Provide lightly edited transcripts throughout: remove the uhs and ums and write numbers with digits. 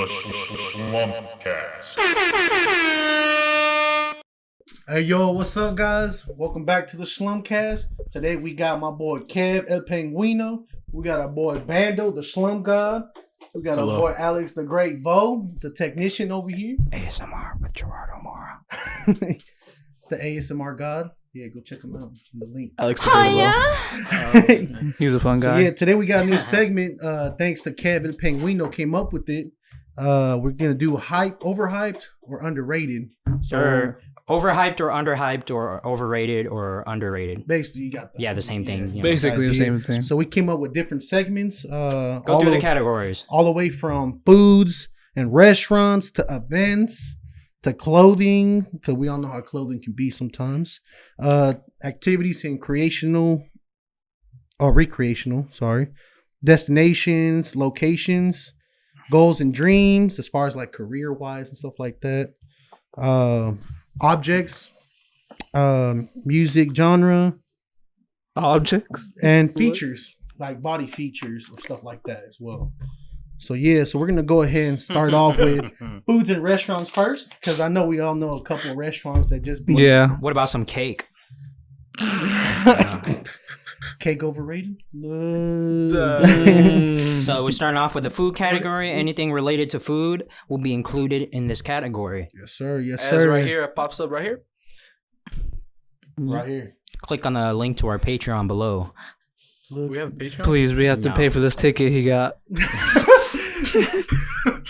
Shlumpedcast. Hey yo, what's up guys? Welcome back to the Shlumpedcast. Today we got my boy Kev El Penguino. We got our boy Vandal, the Slum God. We got our boy Alex the Great Bo, the technician over here. ASMR with Gerardo Mora. The ASMR God. Yeah, go check him out in the link. Alex He's a fun So guy. yeah, today we got a new segment. Thanks to Kev El Penguino came up with it. We're gonna do overhyped or underrated. So Overhyped or underhyped or overrated or underrated. basically, you got the same thing. You know. Basically the same thing. So we came up with different segments. Go through the categories. All the way from foods and restaurants to events to clothing, because we all know how clothing can be sometimes. Activities and recreational, destinations, locations, goals and dreams, as far as like career wise and stuff like that. Objects, music genre, Objects and features like body features or stuff like that as well. So we're gonna go ahead and start off with foods and restaurants first, because I know we all know a couple of restaurants that just be What about some cake? Cake overrated. So we're starting off with the food category. Anything related to food will be included in this category. Yes, sir. Yes, As sir. right here, it pops up right here. Right here. Click on the link to our Patreon below. Look. We have a Patreon. Please, we have to pay for this ticket he got.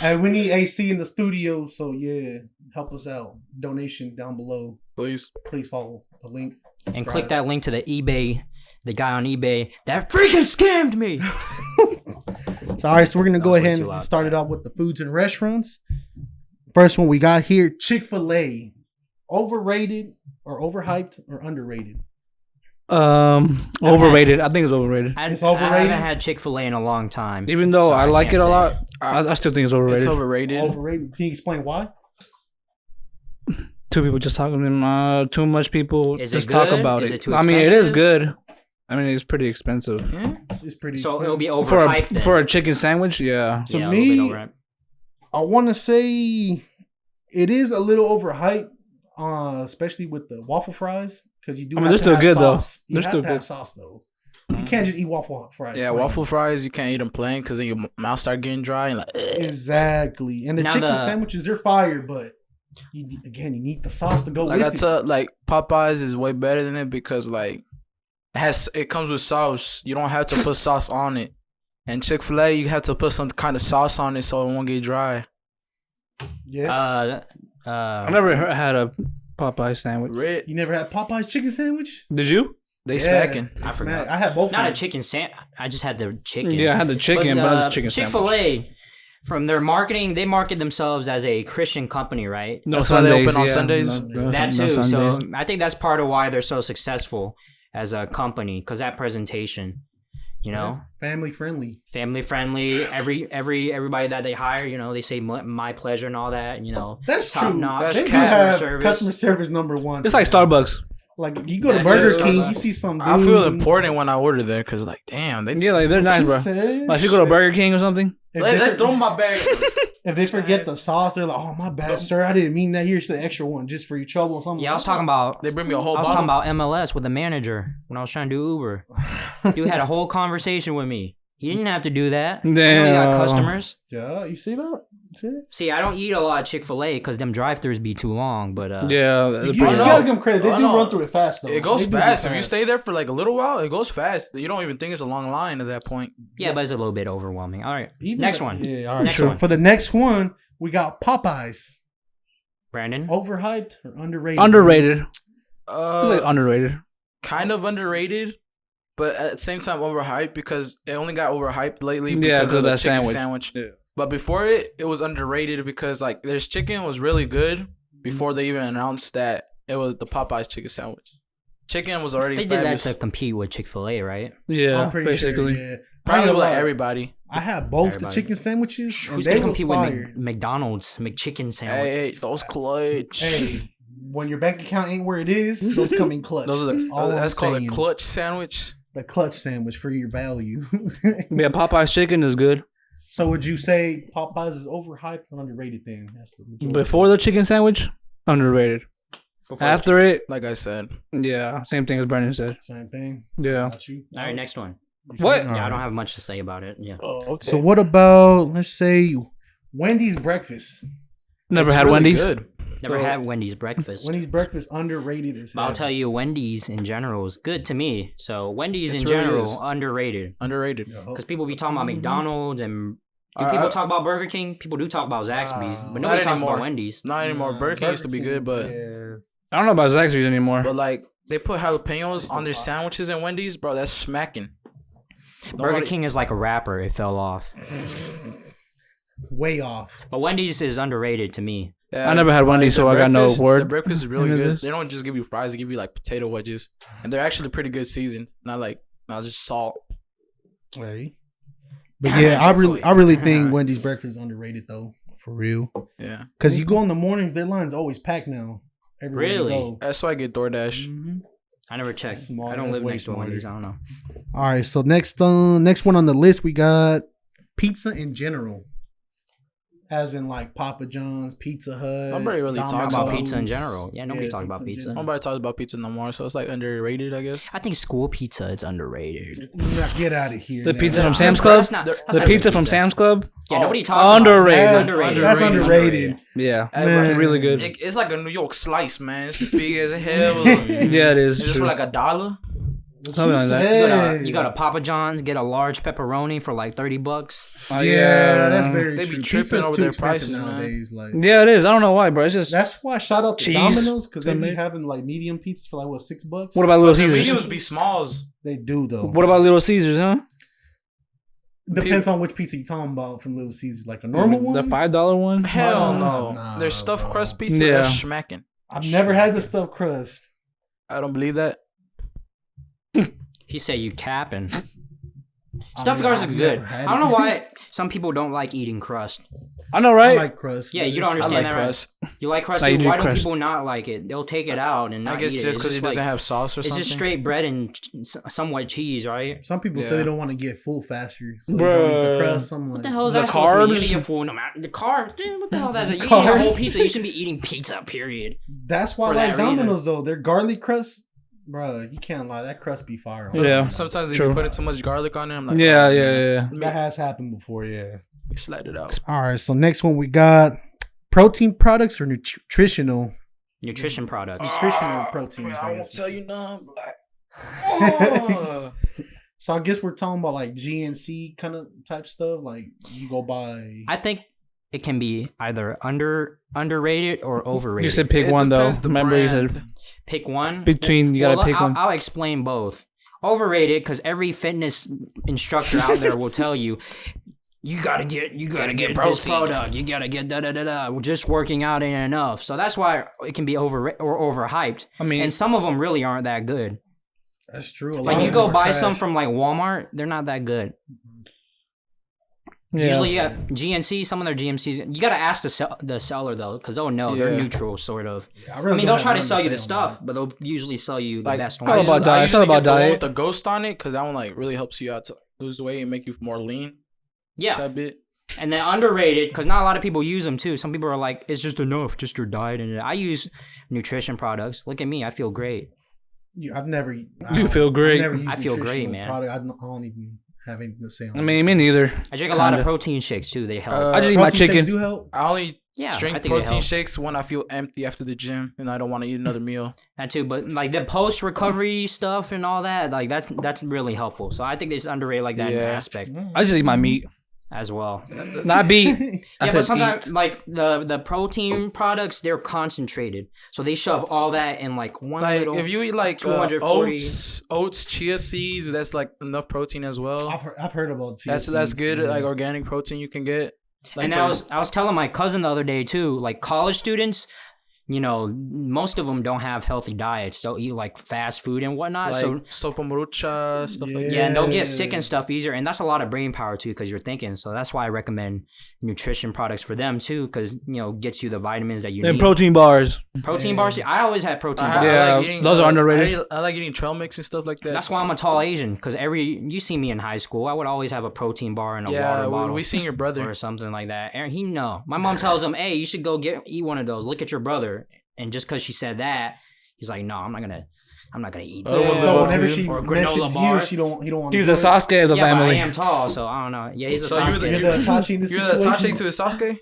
And we need AC in the studio, so yeah, help us out. Donation down below. Please follow the link. Subscribe. And click that link to the eBay, the guy on eBay that freaking scammed me. So, all right, so we're going to go That was ahead way and too loud. start it off with the foods and restaurants. First one we got here, Chick-fil-A. Overrated or overhyped or underrated? Overrated. I think it's overrated. It's overrated? I haven't had Chick-fil-A in a long time. Even though so I like it can't a say. lot, I still think it's overrated. it's overrated. Overrated. Can you explain why? Two people just talking. Too much people Is it just talk good? about Is it. it too I mean, it is expensive? good. I mean, it's pretty expensive Yeah. It's pretty So expensive. it'll be for overhyped then. a chicken sandwich. Yeah. To Yeah, a me, little bit overhyped. I want to say it is a little overhyped, especially with the waffle fries, because you do I mean, have they're to still have good, though. sauce. You They're have still to have good. sauce, though. You can't just eat waffle fries. Yeah, plain. waffle fries, you can't eat them plain because then your mouth start getting dry and like. Exactly. And the Now chicken the- sandwiches, they're fire, but you need the sauce to go Like with it. like Popeyes is way better than it because like it comes with sauce. You don't have to put sauce on it. And Chick-fil-A, you have to put some kind of sauce on it so it won't get dry. Yeah. I never had a Popeye sandwich. Red, You never had Popeye's chicken sandwich? Did you? they Yeah, smacking. they I smack. forgot. I had both. Not a of them. chicken sandwich. I just had the chicken. Yeah, I had the chicken, but it was a chicken Chick-fil-A, from their marketing, they market themselves as a Christian company, right? No That's why they Sundays, open on yeah. Sundays? That too. So I think that's part of why they're so successful as a company, because that presentation, you know, Family friendly. family friendly. Everybody that they hire, you know, they say my pleasure and all that. You know, That's top true. notch That's They do customer have customer service number one. It's like Starbucks. Like you go to That Burger too. King, you see some dude. I feel important when I order there because like, damn, they Yeah, like they're nice, bro. Like if you go to Burger King or something. If they, my bag. if they forget the sauce, they're like, "Oh my bad, sir. I didn't mean that. Here's the extra one, just for your trouble." Or something. Yeah, I was talking about. They bring me a whole I was bottle. talking about MLS with the manager when I was trying to do Uber. Dude had a whole conversation with me. He didn't have to do that. I know he got Damn. customers. Yeah, you see that? See it? See, I don't eat a lot of Chick-fil-A because them drive-thrus be too long. But Yeah. You, they're you pretty- gotta give them credit. They Oh, do no. run through it fast, though. It goes They do go fast. If you fast. stay there for like a little while, it goes fast. You don't even think it's a long line at that point. yeah, but it's a little bit overwhelming. All right, Even next the- one. Yeah, all right. Next so one. for the next one, we got Popeyes. Brandon. Overhyped or underrated? Underrated. I feel like underrated. Kind of underrated, but at the same time overhyped because it only got overhyped lately Yeah, because of the that chicken sandwich. sandwich. Yeah. But before it was underrated because like their chicken was really good before they even announced that it was the Popeyes chicken sandwich. Chicken was already They did that fabulous. to compete with Chick-fil-A, right? Yeah, I'm pretty basically. sure. Yeah. I ain't Probably gonna like lie. everybody. I had both Everybody. the chicken sandwiches, and Who's they gonna was compete fire. with McDonald's McChicken sandwich? Hey, those clutch. Hey, when your bank account ain't where it is, those come in clutch. Those are That's all that's I'm called saying. a clutch sandwich. The clutch sandwich for your value. Yeah, Popeye's chicken is good. So would you say Popeyes is overhyped or underrated? Then that's the majority. Before the chicken sandwich, underrated. After it, like I said, yeah, same thing as Brandon said. Same thing. Yeah. Got you. All right, next one. What? Yeah, I don't have much to say about it. Yeah. Oh, okay. So what about, let's say, Wendy's breakfast? Never it's had really Wendy's. Good. Never had Wendy's breakfast. Wendy's breakfast underrated as But hell. I'll tell you, Wendy's in general is good to me. So Wendy's It in really general is. underrated. Underrated. Because people be talking about McDonald's and do people talk about Burger King? People do talk about Zaxby's, but nobody talks about Wendy's. Not anymore. Burger King used to be good, but I don't know about Zaxby's anymore. but like they put jalapenos on their sandwiches in Wendy's, bro. That's smacking. Burger King is like a rapper. It fell off. Way off. But Wendy's is underrated to me. Yeah, I never had Wendy's, so I got no word. The breakfast is really into good. this. They don't just give you fries; they give you like potato wedges, and they're actually pretty good seasoned. Not just salt. Hey. But yeah, I really think Wendy's breakfast is underrated though, for real. Yeah, Because you go in the mornings, their line's always packed now. Everywhere you Really? go. that's why I get DoorDash. Mm-hmm. I never checked. That's smart. I don't That's live way next to smarter. Wendy's. I don't know. All right, so next one on the list we got pizza in general, as in like Papa John's, Pizza Hut. Nobody really talks Talk about Domino's. pizza in general. Yeah, nobody Yeah, talks about pizza in pizza. general. Nobody talks about pizza no more, so it's like underrated, I guess. I think school pizza is underrated. Now, get out of here. The now. pizza from Yeah, Sam's but Club. that's not- that's The not pizza really from Sam's Club. Yeah, nobody talks underrated. about it. That's underrated. Yeah, Man. really good. It's like a New York slice, man. It's big as hell. Yeah, it is. It's just true. for like $1. Something like that. Hey. You got a Papa John's, get a large pepperoni for like $30. Yeah, that's very They be true. tripping Pizza's over too their expensive prices, man. nowadays. Like Yeah, it is. I don't know why, bro. It's just. that's why shout out to Cheese. Domino's because they be Something. having like medium pizzas for like what $6. What about Little The Caesars? videos be smalls. They do though. What about Little Caesars, huh? Depends on which pizza you talking about from Little Caesars, like a normal one. The $5 one. Hell Nah, no. Their stuffed bro. crust pizza, Yeah. that's smacking. I've never had the stuffed crust. I don't believe that. He said you capping. I've Stuffed crust never is good. had I don't know it. why some people don't like eating crust. I know, I right? like crust. Yeah, you don't I understand like that, right? crust. You like crust? Nah, you Dude, do why do crust. people not like it? They'll take it out and not I guess eat it. just It's because it doesn't like- have sauce or It's something. just straight bread and somewhat cheese, right? Some people say Yeah. they don't want to get full faster, so they don't eat the Bruh. crust. I'm like, What the hell is The that supposed to be? You're carbs? gonna get full no matter the carbs. Dude, what the hell? That's you eat a Carbs. whole pizza. You shouldn't be eating pizza. Period. That's why I For like that reason. Domino's though. Their garlic crust, bro. You can't lie. That crust be fire. on Yeah. Domino's. Sometimes they True. just put too much garlic on it. I'm like, Yeah, oh, yeah, man. yeah. That has happened before. Yeah. Slide it out. All right. So next one we got protein products or nutritional. Nutrition products. Nutritional protein. I won't tell you none. But So I guess we're talking about like GNC kind of type stuff. Like you go buy. I think it can be either underrated or overrated. You said pick It one though. depends the Remember, you brand. said pick one. between. You gotta Well, pick one. I'll explain both. Overrated because every fitness instructor out there will tell you. You gotta get this protein. product. You gotta get Just working out ain't enough. So that's why it can be overhyped. I mean, And some of them really aren't that good. That's true. A lot Like of you them go are buy trash. some from like Walmart, they're not that good. yeah. Usually, yeah, GNC, some of their GMCs. You gotta ask the seller though, because they'll know they're Yeah. neutral, sort of. Yeah, I really mean, don't they'll try have to sell you nothing the say on stuff, that. but they'll usually sell you the like, best all one. about diet. It's all about get the one diet. with the ghost on it because that one like really helps you out to lose weight and make you more lean. Yeah, That bit. and then underrated because not a lot of people use them too. Some people are like, it's just enough, just your diet. And I use nutrition products. Look at me, I feel great. Yeah, I've never. You feel great. I feel great, man. Product. I don't even have anything to say on. I mean, this. me neither. I drink a lot of Kinda. protein shakes too. They help. Uh, I just eat my Protein shakes chicken. do help. I only yeah, I drink think they protein help. shakes when I feel empty after the gym and I don't want to eat another meal. That too, but like the post recovery stuff and all that, like that's really helpful. So I think it's underrated like that in that Yeah. aspect I just eat my meat, as well. not beat. I Yeah, said but sometimes eat. like the protein products, they're concentrated, so they shove all that in like one Like little. if you eat like 240. oats, chia seeds, that's like enough protein as well. I've heard about. chia That's seeds, good. yeah. Like organic protein you can get. Like And for- I was telling my cousin the other day too, like college students, most of them don't have healthy diets. They'll eat like fast food and whatnot. Like So sopa marucha, stuff like that. yeah, and they'll get sick and stuff easier. And that's a lot of brain power too, because you're thinking. So that's why I recommend nutrition products for them too, because gets you the vitamins that you And need. protein bars. Protein bars. I always had protein bars. Yeah, like eating, those are underrated. I like eating trail mix and stuff like that. That's why I'm a tall Asian, because you see me in high school, I would always have a protein bar and a water yeah, bottle. we seen your brother. Or something like that. And he know. My mom tells him, "Hey, you should go eat one of those. Look at your brother." And just because she said that, he's like, "No, I'm not gonna eat Oh, this." So whenever she Or granola mentions bar. you, he don't want. He's a Sasuke of the Yeah, but I family. am tall, so I don't know. Yeah, he's a So Sasuke. You're the Itachi in this You're the situation. Itachi to his Sasuke?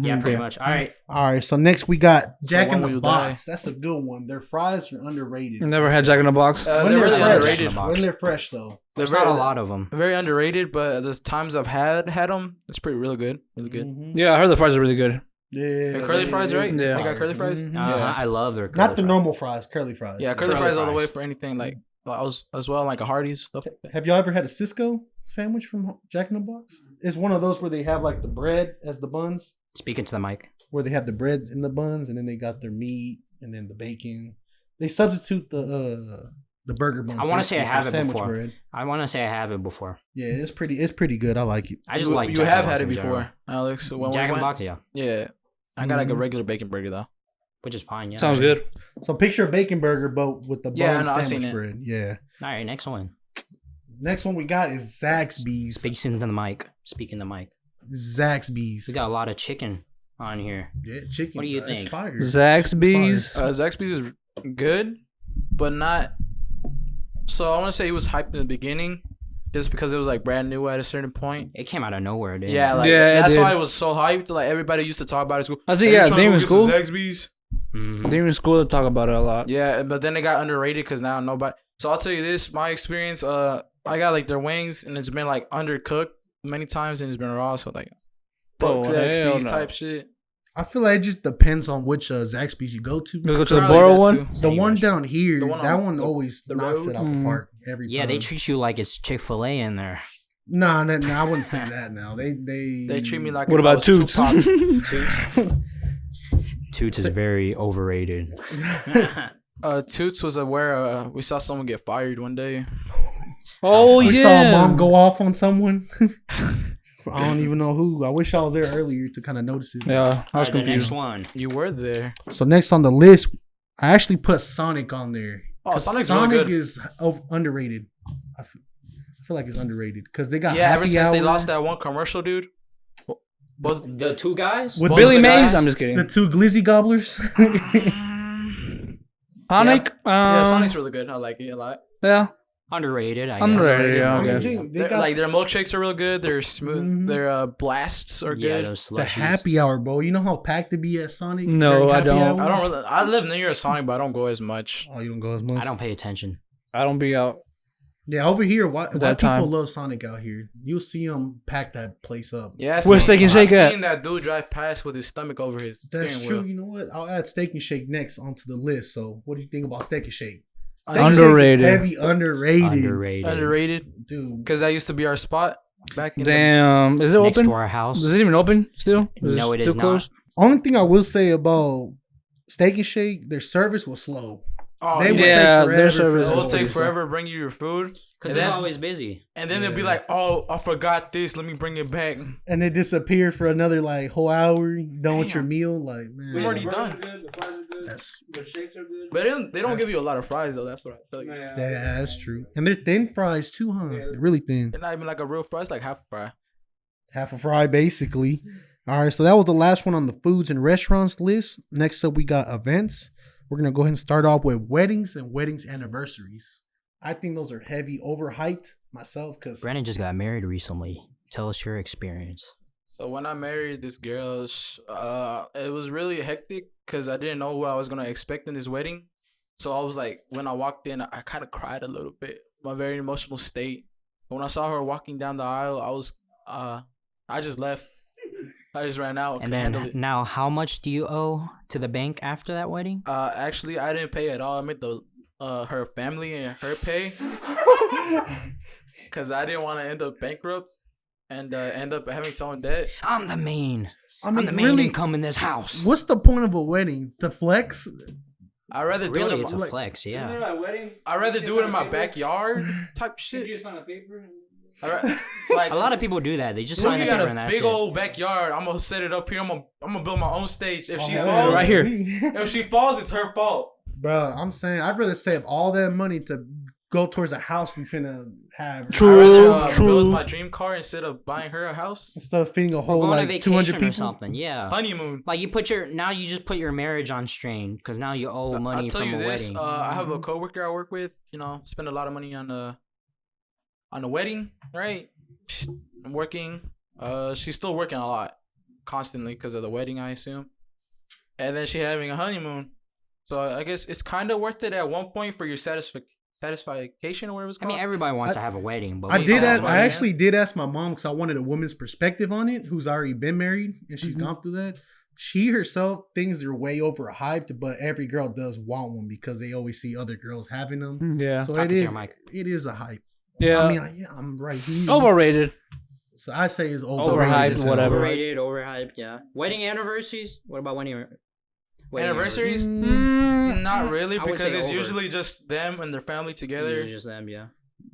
Yeah, pretty much. All right. All right, so next we got Jack when in will the you Box. That's a good one. Their fries are underrated. Never had Jack in the Box. When They're really fresh. underrated. When they're fresh, though. There's not a lot of them. Very underrated, but the times I've had them, it's pretty really good. Really good. Mhm. Yeah, I heard the fries are really good. Yeah, And curly fries, right? Yeah. They got curly fries? Mhm. Yeah. I love their curly Not the fries. normal fries, curly fries. Yeah, curly Curly fries all the fries. way for anything like I was as well, like a Hardee's stuff like that. Have y'all ever had a Cisco sandwich from Jack in the Box? It's one of those where they have like the bread as the buns, Speaking to the mic. where they have the breads in the buns, and then they got their meat and then the bacon. They substitute the burger buns. I wanna say I basically have for it sandwich before. bread. I want to say I have it before. Yeah, it's pretty good. I like it. I just you, like you Jack in have the had Box it in before, general. Alex. When Jack we in the went, Box, yeah. yeah. I got like a regular bacon burger though. Which is fine, yeah. Sounds good. So picture a bacon burger, but with the Yeah, bun I know, I've seen sandwich it. bread. Yeah. All right, next one. Next one we got is Zaxby's. Speaking to the mic. Speaking to the mic. Zaxby's. We got a lot of chicken on here. Yeah, chicken. What do you It's think? fire. Zaxby's. Zaxby's is good, but not. So I want to say he was hyped in the beginning, just because it was like brand new at a certain point. It came out of nowhere, dude. Yeah, like Yeah, it that's did. why it was so hyped. Like everybody used to talk about it. at school. I think, Hey, yeah, you tryna they go were in get school. some Zaxby's. Mhm. They were in school to talk about it a lot. Yeah, but then it got underrated because now nobody. So I'll tell you this, my experience. I got like their wings and it's been like undercooked many times and it's been raw. So like, Oh, fuck hell Zaxby's no. type shit. I feel like it just depends on which Zaxby's you go to. You go to the Probably Borough that one? too. The one down here, The one that on one the- always the knocks road? it out the Mm. park every time. Yeah, they treat you like it's Chick-fil-A in there. Nah, I wouldn't say that. Now they They treat me like. What if I about was Toots? Tupac. Toots is very overrated. Toots was where we saw someone get fired one day. Oh, we yeah. saw a mom go off on someone. I don't even know who. I wish I was there earlier to kind of notice it. Yeah, I was Alright, the next confused. one. You were there. So next on the list, I actually put Sonic on there. Oh, 'Cause Sonic's Sonic really good. is underrated. I feel like it's underrated because they got Yeah, ever happy since they hour. lost that one commercial, dude. Both. The two guys? With With Both Billy the Mays? guys- I'm just kidding. the two glizzy gobblers. Sonic? Yeah, Sonic's really good. I like it a lot. Yeah. Underrated, I guess. Underrated, yeah, I mean, okay. they got Like their milkshakes are real good. Their smooth. Mhm. Their blasts are Yeah, good. those the slushies. happy hour, bro. You know how packed it be at Sonic? No, during I happy don't. hour? I don't really. I live near a Sonic, but I don't go as much. Oh, you don't go as much. I don't pay attention. I don't be out. Yeah, over here, why people time. love Sonic out here? You'll see them pack that place up. Yeah, Where's Steak and Shake I at? seen that dude drive past with his stomach over his That's steering true. wheel. You know what? I'll add Steak and Shake next onto the list. So, what do you think about Steak and Shake? Underrated. Steak and Shake is heavy underrated, Underrated. Underrated, dude. because that used to be our spot back in. Damn. Is it Next open? to our house. Is it even open still? No, it is still not. closed? Only thing I will say about Steak and Shake, their service was slow. Oh, They would Yeah, take their forever. service It will is take always- forever to bring you your food, Because And they're then- always busy. and then they'll be Yeah. like, "Oh, I forgot this. Let me bring it back." And they disappear for another like whole hour. You done with your meal, like man. I'm already done. That's The shakes are good. But they don't give you a lot of fries though. That's what I tell you. yeah, that's true. And they're thin fries too, huh? They're really thin. They're not even like a real fry. It's like half a fry. Half a fry, basically. All right, so that was the last one on the foods and restaurants list. Next up, we got events. We're gonna go ahead and start off with weddings and weddings anniversaries. I think those are heavy, overhyped myself, because Brandon just got married recently. Tell us your experience. So when I married this girl, it was really hectic because I didn't know what I was gonna expect in this wedding. So I was like, when I walked in, I kind of cried a little bit. My very emotional state. When I saw her walking down the aisle, I just left. I just ran out. And couldn't handle then it. now, how much do you owe to the bank after that wedding? Actually, I didn't pay at all. I made her family and her pay because I didn't want to end up bankrupt and end up having to own debt. I'm the main. I mean, I'm the main really, income in this house. what's the point of a wedding? To flex? I'd rather do Really, it it's in a my, flex, yeah. I'd rather do it in my backyard type shit. Like A lot of people do that. They just Pookie sign a got paper a and that big shit. old backyard. I'm gonna set it up here. I'm gonna build my own stage. If she Oh, falls, right here. if she falls, it's her fault. Bro, I'm saying I'd rather save all that money to go towards a house we finna have. True. I'd rather build my dream car instead of buying her a house. Instead of feeding a Or whole go on a like 200 vacation or people. something, yeah. Honeymoon. Like you just put your marriage on strain because now you owe money I'll tell from you a this. wedding. I have a coworker I work with. You know, spend a lot of money on the wedding. Right. I'm working. She's still working a lot, constantly because of the wedding, I assume. And then she having a honeymoon. So I guess it's kind of worth it at one point for your satisfaction or whatever it's I called. mean, everybody wants to have a wedding, but I actually did ask my mom because I wanted a woman's perspective on it, who's already been married and she's gone through that. She herself thinks they're way overhyped, but every girl does want one because they always see other girls having them. Yeah. So Talk it to is. your mic. It is a hype. Yeah. I mean, I'm right here. Overrated. So I say it's Overhyped, overrated. as hell. whatever. Overrated, overhyped, yeah. Wedding anniversaries? What about wedding Anniversaries? Not really, I would because say it's over. usually just them and their family together. Usually just them, yeah.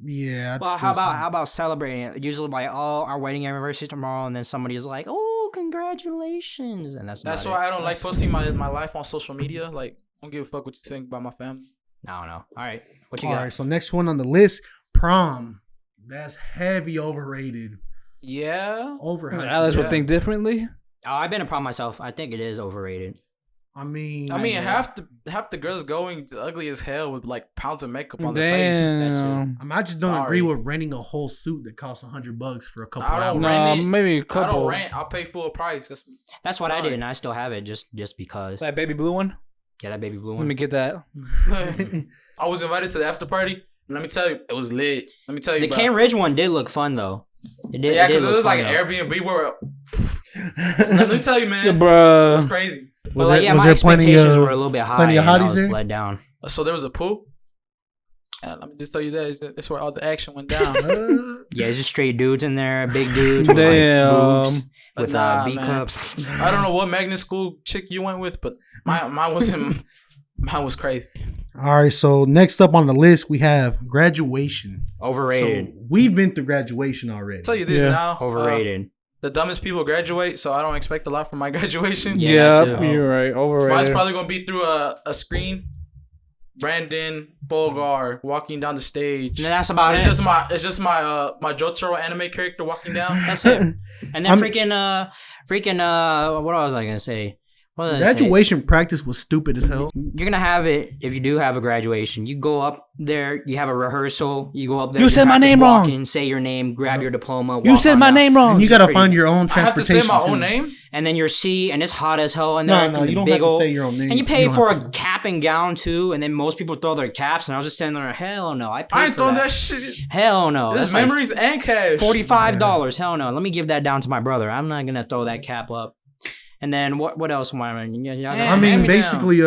Yeah. Well, how about celebrating it? Usually like, oh, our wedding anniversary tomorrow, and then somebody is like, oh, congratulations, and that's That's about why it. I don't like posting my life on social media. Like, I don't give a fuck what you think about my family. I don't know. All right, what you All got? right. So next one on the list, prom. That's heavy overrated. Yeah. Overhyped. Alice as would hell. think differently. Oh, I've been a prom myself. I think it is overrated. I mean, half the girls going ugly as hell with like pounds of makeup on their face. Damn. I just don't agree Sorry. with renting a whole suit that costs $100 for a couple I hours. don't No, rent it. maybe a I couple. don't rent. I'll pay full price. That's what I fine. did, and I still have it just because. That baby blue one. Yeah, that baby blue Let one. me get that. I was invited to the after party. Let me tell you, it was lit. Let me tell you, The bro. Cane Ridge one did look fun though. It did. Yeah, because because it was like an Airbnb where. Let me tell you, man, it Bruh. was crazy. But like, yeah, was my there plenty expectations of- were a little bit high, plenty of and I hotties was there? let down. So there was a pool. And let me just tell you that's where all the action went down. Yeah, it's just straight dudes in there, big dudes with Damn. like boobs, with Nah, B man. cups. I don't know what magnet school chick you went with, but mine was crazy. All right, so next up on the list we have graduation. Overrated. So we've been through graduation already. I'll tell you this Yeah. now. Overrated. The dumbest people graduate, so I don't expect a lot from my graduation. Yeah, Yeah, that too. you're right. Mine's Overrated. probably gonna be through a screen. Brandon Fulgar walking down the stage. And that's about It's it. just my my Jotaro anime character walking down. That's it. And then I'm- what was I gonna say? What was I gonna say? Graduation practice was stupid as hell. You're gonna have it if you do have a graduation. You go up there, you have a rehearsal. You go up there. You said my practice name wrong. walking, say your name, grab your diploma. You walk said on my down. name wrong. And you got to pretty- find your own I have to say transportation. my own too. name. And then your seat, and it's hot as hell. And No, you don't have to say your own name. And you pay don't for have a to- cap and gown too. And then most people throw their caps, and I was just standing there. Hell no, I paid I ain't for throwing that. that shit. Hell no. There's That's like memories and cash. $45. Hell no. Let me give that down to my brother. I'm not gonna throw that cap up. And then what else am I? I mean, hand-me-down. basically,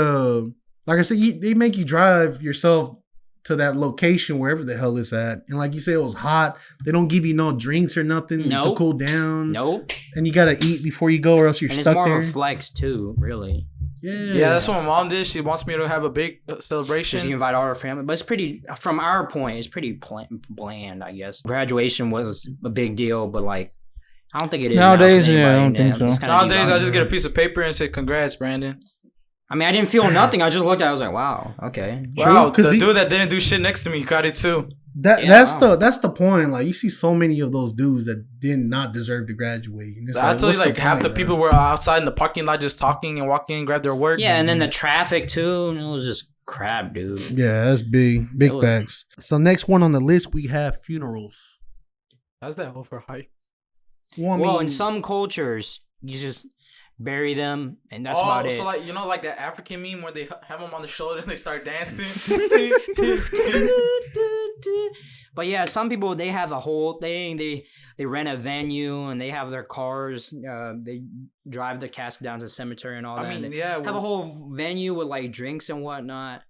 like I said, they make you drive yourself to that location wherever the hell it's at, and like you say, it was hot. They don't give you no drinks or nothing to Nope. cool down. Nope. And you gotta eat before you go, or else you're And it's stuck more there. of a flex too, really. Yeah, that's what my mom did. She wants me to have a big celebration. Just you invite all our family, but it's pretty. From our point, it's pretty bland, I guess. Graduation was a big deal, but like, I don't think it is Nowadays, now, 'cause yeah, I don't anybody- think so. it's kinda Nowadays, I devalued. just get a piece of paper and say, "Congrats, Brandon." I mean, I didn't feel nothing. I just looked at it. I was like, wow, okay. True, Wow, 'cause the he- dude that didn't do shit next to me got it too. That Yeah, that's wow. that's the point. Like you see so many of those dudes that did not deserve to graduate. And it's I tell you, what's like half point, the bro? people were outside in the parking lot just talking and walking and grab their work. Yeah, and then the traffic too. It was just crap, dude. Yeah, that's big It was- facts. So next one on the list we have funerals. How's that overhyped? Well, I Well, mean, in some cultures, you just bury them, and that's Oh, about it. so like like that African meme where they have them on the shoulder and they start dancing. But yeah, some people they have a whole thing. They rent a venue and they have their cars. They drive the casket down to the cemetery and all that. I and mean, they yeah, have a whole venue with like drinks and whatnot.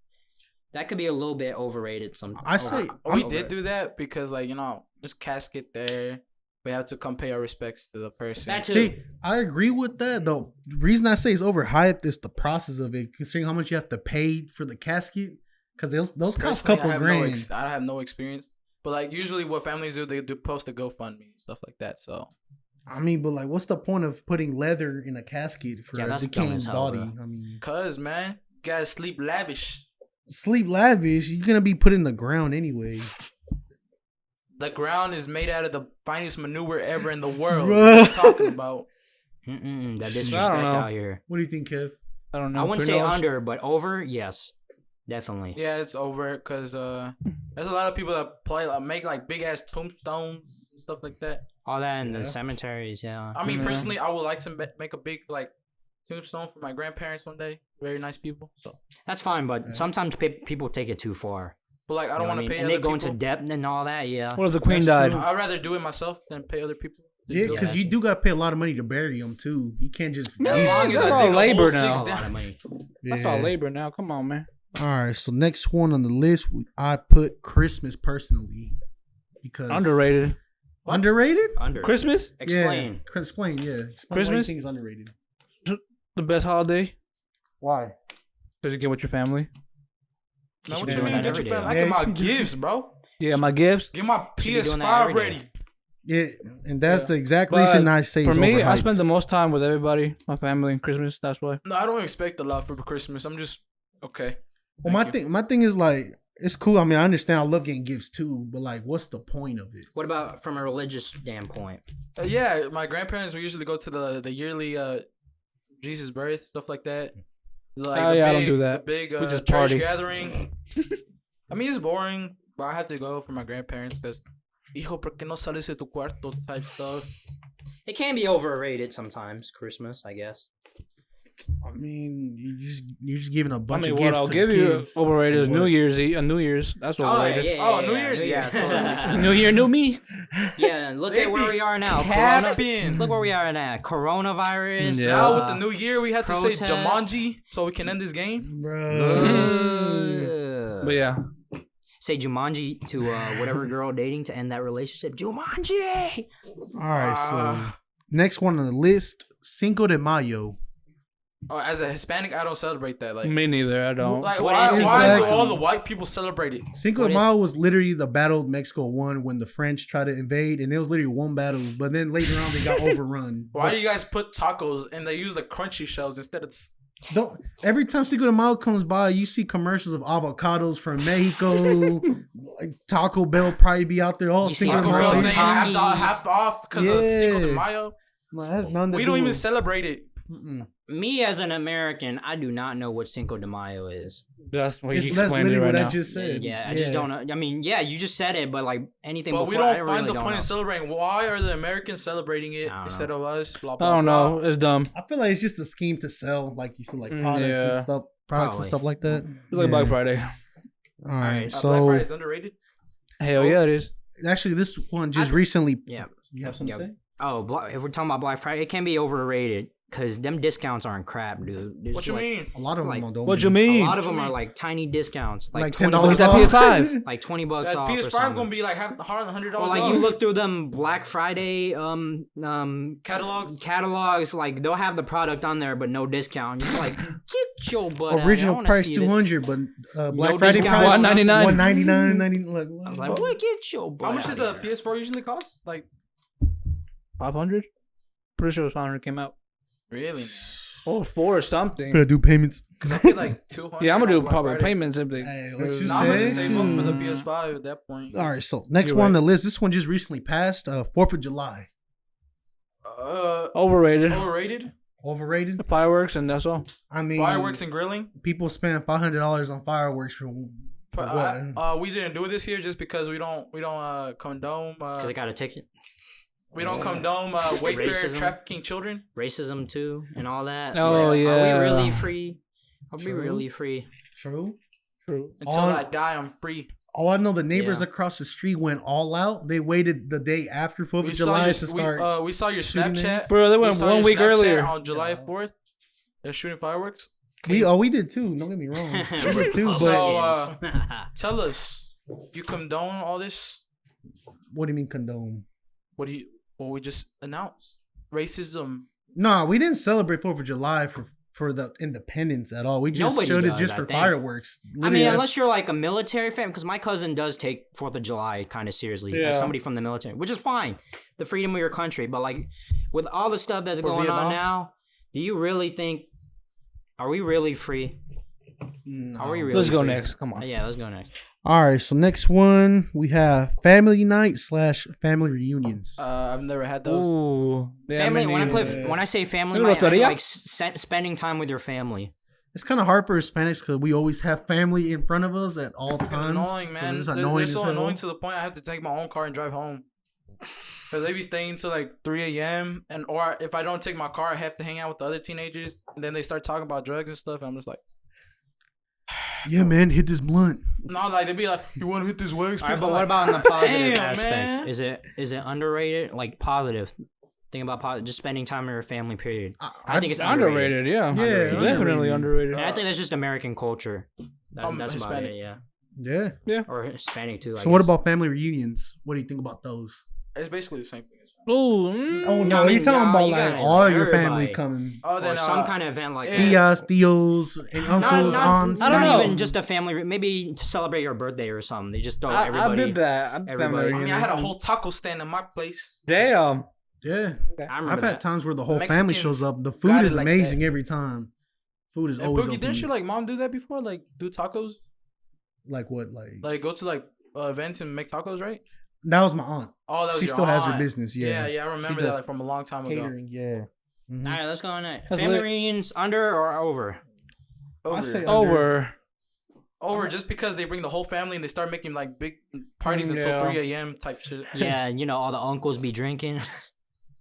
That could be a little bit overrated. Sometimes I say- we did do that because there's casket there, we have to come pay our respects to the person. That too. See, I agree with that. The reason I say it's overhyped is the process of it, considering how much you have to pay for the casket. Because those cost a couple grand. I have no experience. But like usually what families do, they do post a GoFundMe, stuff like that. So I mean, but like, what's the point of putting leather in a casket for a decaying body? Bro. I mean, cause man, you gotta sleep lavish. Sleep lavish. You're gonna be put in the ground anyway. The ground is made out of the finest manure ever in the world. Bruh. What are you talking about? That disrespect out here. What do you think, Kev? I don't know. I wouldn't say under, but over, yes, definitely. Yeah, it's over because there's a lot of people that make like big ass tombstones and stuff like that. All that in the cemeteries, yeah. I mean, personally, I would like to make a big like tombstone for my grandparents one day. Very nice people. So that's fine, but sometimes people take it too far. But like, I don't want to pay. And other they go people. into debt and all that. Yeah. What if the queen died? I'd rather do it myself than pay other people. Yeah, because you do gotta pay a lot of money to bury them too. You can't just. Man, As long as that's I all dig a labor hole now. 6 A lot of down. money. That's all labor now. Come on, man. All right, so next one on the list, I put Christmas personally because Underrated. Underrated? Under. Christmas? Explain. Yeah. Explain. Yeah. Explain why you Christmas? think it's underrated. The best holiday? Why? Because you get with your family. Man, should what be you doing mean? that Get your every family. day. I get my Yeah, you should be gifts, bro. Yeah, my gifts. Get my Should be doing that PS5 every day. ready. Yeah, and that's the exact But reason I say For it's me, I overhyped. spend the most time with everybody, my family, and Christmas. That's why. No, I don't expect a lot for Christmas. I'm just okay. Well, my thing is like it's cool. I mean, I understand. I love getting gifts too, but like, what's the point of it? What about from a religious standpoint? Yeah, my grandparents would usually go to the yearly Jesus birth, stuff like that. Like Oh, yeah, I don't do that. The big We just church party. gathering. I mean, it's boring, but I have to go for my grandparents because, hijo, ¿por qué no sales de tu cuarto type stuff? It can be overrated sometimes. Christmas, I guess. I mean, you're just giving a bunch I mean, of what gifts I'll to give the you kids. overrated is For New what? Year's Eve. New Year's. That's overrated. Oh, New Year's, yeah, totally. New Year, new me. Yeah, look at where we are now. Capping. Look where we are now. Coronavirus. Yeah. Now with the new year, we have to say protest. Jumanji so we can end this game. Bro. But yeah, Say Jumanji to whatever girl dating to end that relationship. Jumanji. All right, so next one on the list, Cinco de Mayo. As a Hispanic, I don't celebrate that. Like, me neither. I don't. like What why is do Exactly. all the white people celebrate it? Cinco What de is- Mayo was literally the battle Mexico won when the French tried to invade, and it was literally one battle. But then later on, they got overrun. Why do you guys put tacos and they use the crunchy shells instead of? Don't every time Cinco de Mayo comes by, you see commercials of avocados from Mexico. Like Taco Bell probably be out there all You see Cinco de Taco Mayo. Bell commercials saying Takis. half off because of Cinco de Yeah. Mayo. Like, that's none to We do don't even with- celebrate it. Mm-mm. Me as an American, I do not know what Cinco de Mayo is. That's what It's you that's explained it literally right what I now. just said. Yeah, I just don't know. I mean, yeah, you just said it, but like anything But before, we I don't really find the don't point know. in celebrating. Why are the Americans celebrating it I don't instead know. of us? Blah I blah. don't blah. know. It's dumb. I feel like it's just a scheme to sell, like you said, like products and Yeah. stuff, Probably. and stuff like that. It's like Black Friday. All right, Black Black so Friday's underrated. Hell yeah, it is. actually, this one just recently. Yeah. You have something Yeah. to say? Oh, if we're talking about Black Friday, it can be overrated because them discounts aren't crap, dude. There's What you like- mean? A lot of Like, them don't. What be. you A mean? lot of them What you are mean? like tiny discounts, like Like $20 $10 That off. PS5. like $20 That off. or PS5 something. gonna be like $100 Or like off. you look through them Black Friday Catalogs. like they'll have the product on there but no discount. You're just like, get your butt out of here. I Original wanna price see this. $200, but Black No Friday discount. price $199. $199. Like, I was like, look at your butt. How much out did the of here. PS4 usually cost? Like 500. Pretty sure it was 500 came out. really? Oh, 4 or something. gonna do payments. Because I paid like 200. Yeah, I'm gonna do on Black probably Friday. payments. If they, Hey, what you Nah, I'm gonna say? save up for the PS5 at that point. All right, so next You're one on right. the list. This one just recently passed. 4th of July. Overrated. Overrated. Overrated. Fireworks and that's all. I mean, Fireworks and grilling. people spend $500 on fireworks for what? We didn't do it this year just because we don't condone Because I got a ticket. we don't condone Wayfair Racism. trafficking children. Racism too and all that. Oh, Are yeah. we really free? Are we True. really free? True. True. Until All- I die, I'm free. All I know, the neighbors Yeah. across the street went all out. They waited the day after 4th We of saw July your, to start. we saw your shooting Snapchat. things. Bro, they We went saw 1 your week Snapchat earlier. on July Yeah. 4th. They're shooting fireworks. We did too. Don't get me wrong. We did too. So, But Tell us, you condone all this? what do you mean condone? What do you? what we just announced. Racism. No, we didn't celebrate 4th of July for the independence at all. We just Nobody showed it does, just I for think. fireworks. I Literally, mean, that's- unless you're like a military fan, because my cousin does take 4th of July kind of seriously. Yeah. As somebody from the military, which is fine, the freedom of your country. But like with all the stuff that's going Vietnam? on now, do you really think? Are we really free? No. Are we really? Let's go free? next. Come on. Yeah, let's go next. All right, so next one we have family night / family reunions. I've never had those. Ooh. Yeah, Family. me When I neither. when I say family, Me I gustaría. mean like spending time with your family. It's kind of hard for Hispanics because we always have family in front of us at all Fucking times. annoying, So man. it's They're annoying as so hell. annoying to the point I have to take my own car and drive home. Cause they be staying till like 3 a.m. or if I don't take my car, I have to hang out with the other teenagers. And then they start talking about drugs and stuff. And I'm just like, Yeah, man, hit this blunt. no, like they be like, you want to hit this wax? All right, I'm but what like, about on the positive damn, aspect? man. Is it underrated? Like positive. Think about positive, just spending time with your family. Period. I think it's underrated. Underrated, yeah. Yeah, Definitely underrated. And I think that's just American culture. I'm That's about Hispanic. it. Yeah, Yeah. or Hispanic too. I So what guess. about family reunions? What do you think about those? It's basically the same thing. Ooh. Oh I no, mean, you're talking no, about you like gotta all invite your family everybody. coming. Oh, Or then some kind of event like that. Tias, tios, and uncles, aunts. I don't Not know. even just a family. Maybe to celebrate your birthday or something. They just throw I everybody. did that. I did everybody- family I mean, I had a reunion. whole taco stand in my place. Damn. Yeah, I remember I've that. had times where the whole family Mexicans shows up. The got food it is like amazing that. every time. Food is And always Pookie, open. didn't you like mom do that before? Like do tacos? Like what? Like Like go to like events and make tacos, right? that was my aunt. Oh, that was She your still has her aunt. business. Yeah, Yeah, I remember She that does like from a long time ago. catering. Yeah. Mhm. All right, let's go on that. That's Family lit. reunions under or over? I say Over. Over just because they bring the whole family and they start making like big parties until Yeah. 3 a.m. type shit. Yeah, you know all the uncles be drinking,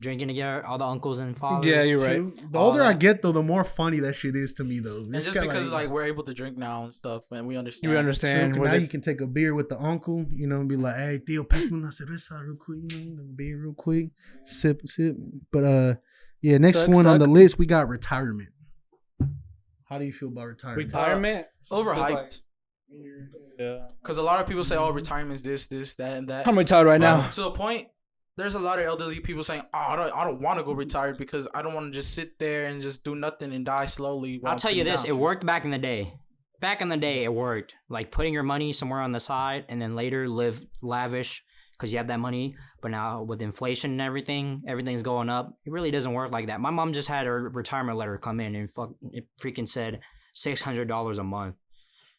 drinking together. All the uncles and fathers. Yeah, you're right. True. The All older I that. get, though, the more funny that shit is to me, though. And It's just got, because like we're able to drink now and stuff, and we understand. You understand. True, where now they- you can take a beer with the uncle, you know, and be like, "Hey, Theo, pass me una cerveza real quick, you know, beer real quick, sip." But yeah, next Suck, one on suck. the list we got retirement. How do you feel about retirement? Retirement. Overhyped. Yeah. Because a lot of people say, "Oh, retirement's this, that, and that." I'm retired right now. To a point, there's a lot of elderly people saying, "Oh, I don't want to go retired because I don't want to just sit there and just do nothing and die slowly." while I'll I'm tell you sitting this: down." it worked back in the day. Back in the day, it worked. Like putting your money somewhere on the side and then later live lavish because you have that money. But now with inflation and everything, everything's going up. It really doesn't work like that. My mom just had her retirement letter come in and it freaking said $600 a month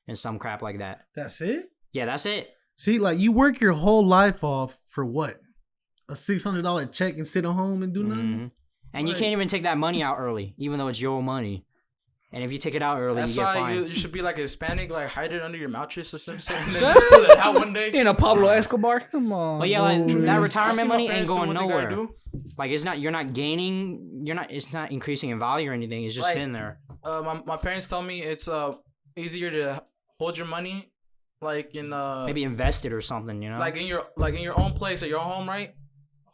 and some crap like that. That's it. Yeah, that's it. See, like you work your whole life off for what? A $600 check and sit at home and do nothing. Mhm. And you Like- can't even take that money out early, even though it's your money. And if you take it out early, That's you get why fined. you should be like a Hispanic, like hide it under your mattress or something, and then just pull it out one day. You know, Pablo Escobar. Come on. But yeah, like Oh, that yeah. I see retirement my money ain't parents do going what they gotta nowhere. do. Like it's not, you're not gaining, it's not increasing in value or anything. It's just Like- sitting there. My parents tell me it's easier to hold your money, like in Maybe invest it or something, you know? like in your own place at your home, right?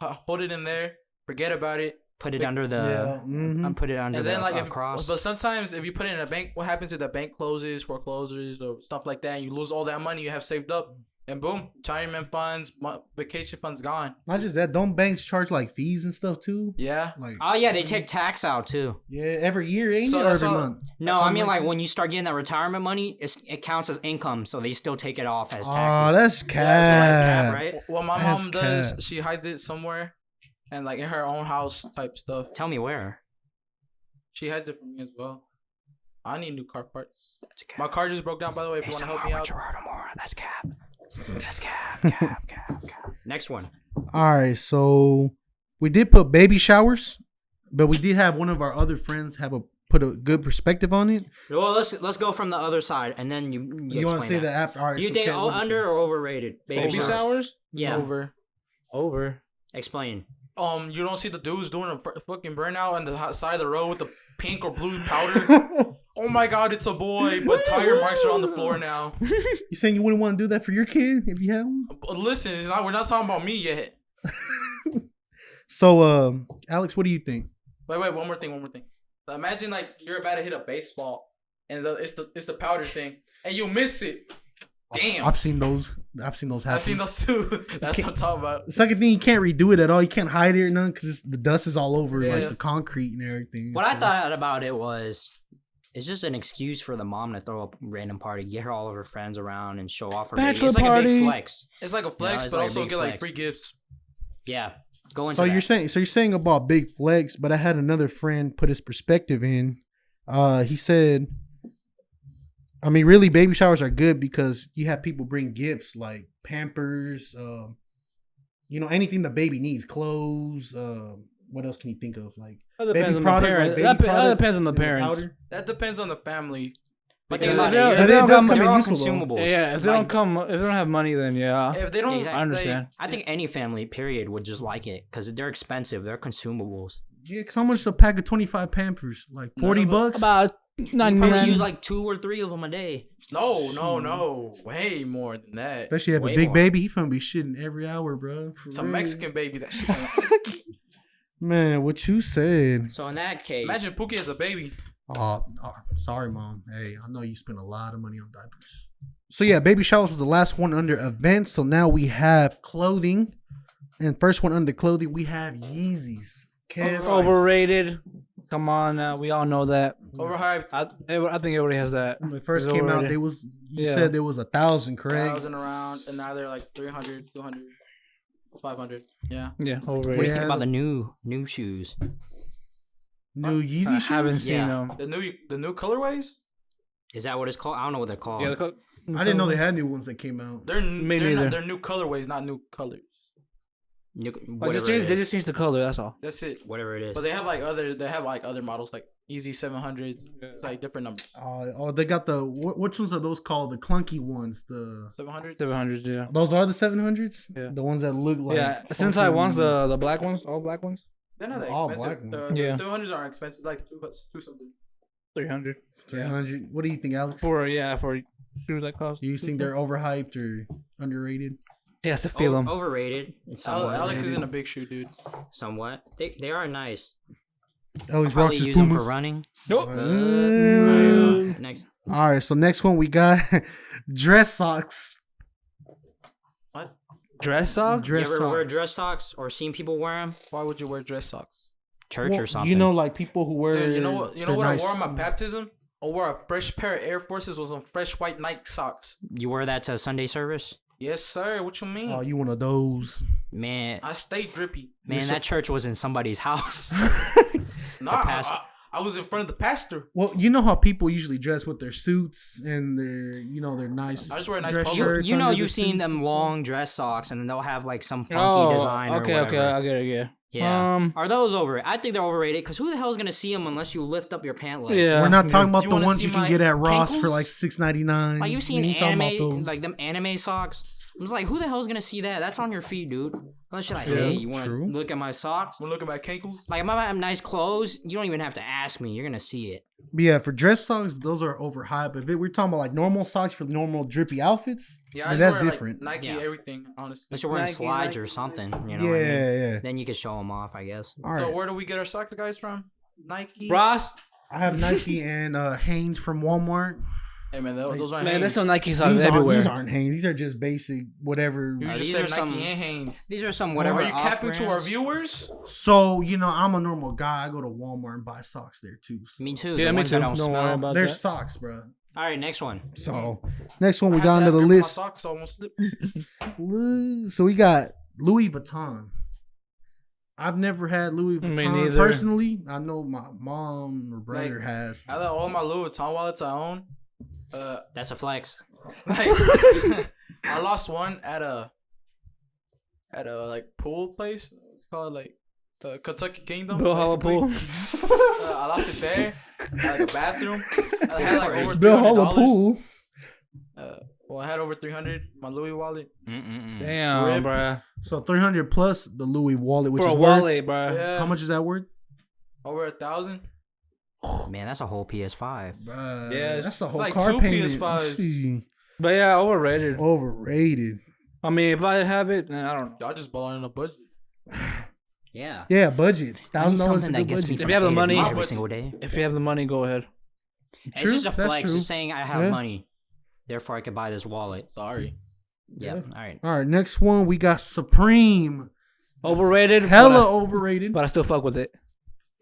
Hold it in there, forget about it, put it like- under the, Yeah. Mhm. put it under and the then like if cross. but sometimes if you put it in a bank, what happens if the bank closes, forecloses, or stuff like that, and you lose all that money you have saved up, and boom, retirement funds, vacation funds gone. Not just that. Don't banks charge like fees and stuff too? Yeah. Like Oh yeah, they take tax out too. yeah, every year, ain't So it? Or that's every all- month? No, Something I mean like that? when you start getting that retirement money, it counts as income, so they still take it off as Oh, taxes. that's So cap. that's cap, right? What my That's mom does, cap. she hides it somewhere, and like in her own house type stuff. Tell me where. She hides it from me as well. I need new car parts. That's a cap. My car just broke down, by the way. If you want to help me out. That's cap. That's cap. Next one. All right, so we did put baby showers, but we did have one of our other friends put a good perspective on it. Well, let's go from the other side, and then you You want to say that after? All right, You so think Kat, what do you under or overrated? Baby showers? Yeah. Over. Explain. You don't see the dudes doing a fucking burnout on the hot side of the road with the pink or blue powder. Oh my god, it's a boy, but tire marks are on the floor now. You saying you wouldn't want to do that for your kid if you had one? But listen, we're not talking about me yet. So, Alex, what do you think? Wait, one more thing. Imagine like you're about to hit a baseball, and it's the powder thing, and you miss it. Damn. I've seen those. I've seen those happen. I've seen those too. That's what I'm talking about. The second thing, you can't redo it at all. You can't hide it or nothing because the dust is all over like the concrete and everything. What I thought about it was, it's just an excuse for the mom to throw a random party, get her all of her friends around, and show off her baby. Bachelor It's like a party. big flex. It's like a flex, it's but like a also big get like flex. free gifts. Yeah, go into So that. you're saying about big flex, but I had another friend put his perspective in. He said, I mean, really, baby showers are good because you have people bring gifts like Pampers, anything the baby needs, clothes. What else can you think of? Like That depends baby on product, the like parent. baby That product, depends on the and parents. powder. That depends on the family. But Because think about it. But it does come They're in all useful, though. consumables. Yeah, if they don't have money, then yeah. if they don't, Exactly. I understand. I think any family, period, would just like it because they're expensive. They're consumables. Yeah, because how much is a pack of 25 Pampers? Like $40? About You probably 99. use like 2 or 3 of them a day. no, way more than that. Especially if you have Way a big more. baby, he finna be shitting every hour, bro. For Some real. Mexican baby that shit. Man, what you said. So in that case, Imagine Pookie as a baby. Oh, sorry, Mom. Hey, I know you spent a lot of money on diapers. So yeah, baby showers was the last one under events. So now we have clothing. And first one under clothing, we have Yeezys. Kev, Overrated. Come on now, we all know that. Overhyped. I think everybody has that. when they first It's came out, overrated. you said there was 1,000, correct? 1,000 around, and now they're like 300, 200, 500. Yeah. Yeah, what do you overrated. think Yeah. about the new shoes? New Yeezy I shoes? haven't seen Yeah. them. The new colorways. Is that what it's called? I don't know what they're called. Yeah, I didn't know they had new ones that came out. They're Me they're, neither. not, they're new colorways, not new colors. Whatever it They is. just changed the color. That's all. That's it. Whatever it is. But they have other models like Easy 700s. It's like different numbers. They got which ones are those called? The clunky ones. The 700. 700s. Yeah. Those are the 700s? Yeah. The ones that look like. Yeah. Since I wants the black ones, all black ones. They're not that All expensive. black The Yeah. 700s are expensive, like two something. 300. 300. What do you think, Alex? For shoes that cost. Do you think they're overhyped or underrated? He has to feel them. Overrated. In somewhat. Alex isn't a big shoe dude. Somewhat. They are nice. Alex Probably rocks his use them for Pumas. running. Nope. Next. All right, so next one we got dress socks. What? Dress socks. Dress you ever wear socks. dress socks or seen people wear them? Why would you wear dress socks? Church Well, or something. You know, like people who wear. Dude, you know what? You know they're what nice. I wore on my baptism? I wore a fresh pair of Air Forces with some fresh white Nike socks. You wear that to Sunday service? Yes, sir. What you mean? Oh, you one of those? Man, I stay drippy. that church was in somebody's house. Nah, past- I was in front of the pastor. Well, you know how people usually dress with their suits and their nice. I just wear a nice dress polo. shirts. You know, under the you've seen suits them and stuff. long dress socks, and then they'll have like some funky Oh, design or okay, whatever. I get it. Yeah. Yeah. Are those overrated? I think they're overrated because who the hell is gonna see them unless you lift up your pant leg? Yeah. We're not talking about You the wanna ones see you can my get at Ross for cankles? like $6.99. Like you seen We ain't talking about anime, those. like them anime socks. I'm just like, who the hell is gonna see that? That's on your feet, dude. Unless you're like, True, hey, you want to true. look at my socks? When looking at cankles. Like, if I have nice clothes, you don't even have to ask me. You're gonna see it. But yeah, for dress socks, those are overhyped. If we're talking about like normal socks for normal drippy outfits, Yeah, then I that's just wear, different. Like, Nike, Yeah. everything, honestly. Unless you're wearing Nike, slides or Nike, something. You know yeah, what I mean? yeah. Then you can show them off, I guess. All right, So where do we get our socks, guys, from? Nike. Ross. I have Nike and Hanes from Walmart. Hey man, those aren't. Man, Hanes. there's some Nike socks These everywhere. aren't Hanes. These are just basic whatever. You These just said are Nike some- and Hanes. These are some whatever. Are you capping to our off-brands. viewers? So I'm a normal guy. I go to Walmart and buy socks there too. So Me too. Yeah, the me ones too. that Don't don't worry smell. about they're that. socks, bro. All right, next one. So next one we I got have under to the have list. My socks, so I won't slip. So we got Louis Vuitton. I've never had Louis Me Vuitton neither. personally. I know my mom or brother has. I let all my Louis Vuitton wallets I own. That's a flex. Like, I lost one at a like pool place. It's called like the Kentucky Kingdom. Bill Hall basically. Pool. I lost it there. At, like a bathroom. I had like over Bill Hall $300. Pool. Well, I had over 300. My Louis wallet. Damn, Rip. bruh. So 300 plus the Louis wallet, which For is a worth. wallet, bruh. Yeah. How much is that worth? Over 1,000. Man, that's a whole PS5. Yeah, That's a it's whole like car two payment. PS5s. Gee, But yeah, overrated. overrated. I mean, if I have it, then I don't know. Y'all just balling on a budget. Yeah. Yeah, budget. I need $1,000 something a that good gets me budget. from If you have the A to money- B every single day. If you have the money, go ahead. It's True, just a that's flex. true. It's saying I have Yeah. money. Therefore, I could buy this wallet. Sorry. Yeah. All right. All right, next one we got Supreme. Overrated. Hella overrated. But I still fuck with it.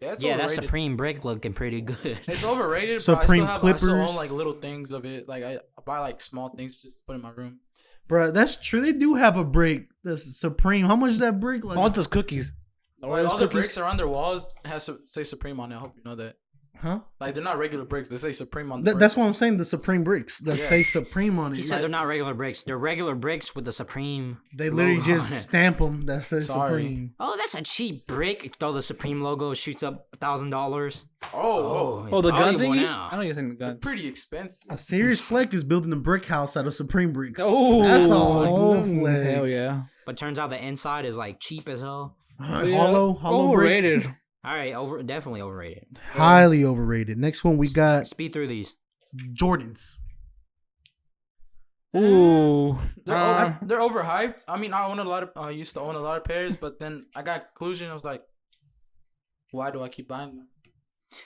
Yeah, it's Yeah, that overrated. Supreme brick looking pretty good. It's overrated, Supreme but I still Clippers. own like little things of it. Like I buy like small things just to put in my room. Bro, that's true. They do have a brick. That's Supreme. How much is that brick? Like, I want those cookies. Like, all the bricks around their walls say Supreme on it. I hope you know that. huh? Like they're not regular bricks. They say Supreme on the brick. That's what I'm saying. The Supreme bricks that Yeah. say Supreme on it. He said they're not regular bricks. They're regular bricks with the Supreme. They literally logo just on it. stamp them. That says Sorry. Supreme. Oh, that's a cheap brick. You throw the Supreme logo, it shoots up $1,000. Oh, the gun thing? Now. I don't even think the They're gun. pretty expensive. A serious flex is building a brick house out of Supreme bricks. Oh, that's a whole flex. Hell yeah. But turns out the inside is like cheap as hell. Hollow Overrated. bricks. All right, definitely overrated. Highly overrated. Next one we got Speed through these. Jordans. Ooh. They're overhyped. I mean, I used to own a lot of pairs, but then I got conclusion. I was like, why do I keep buying them?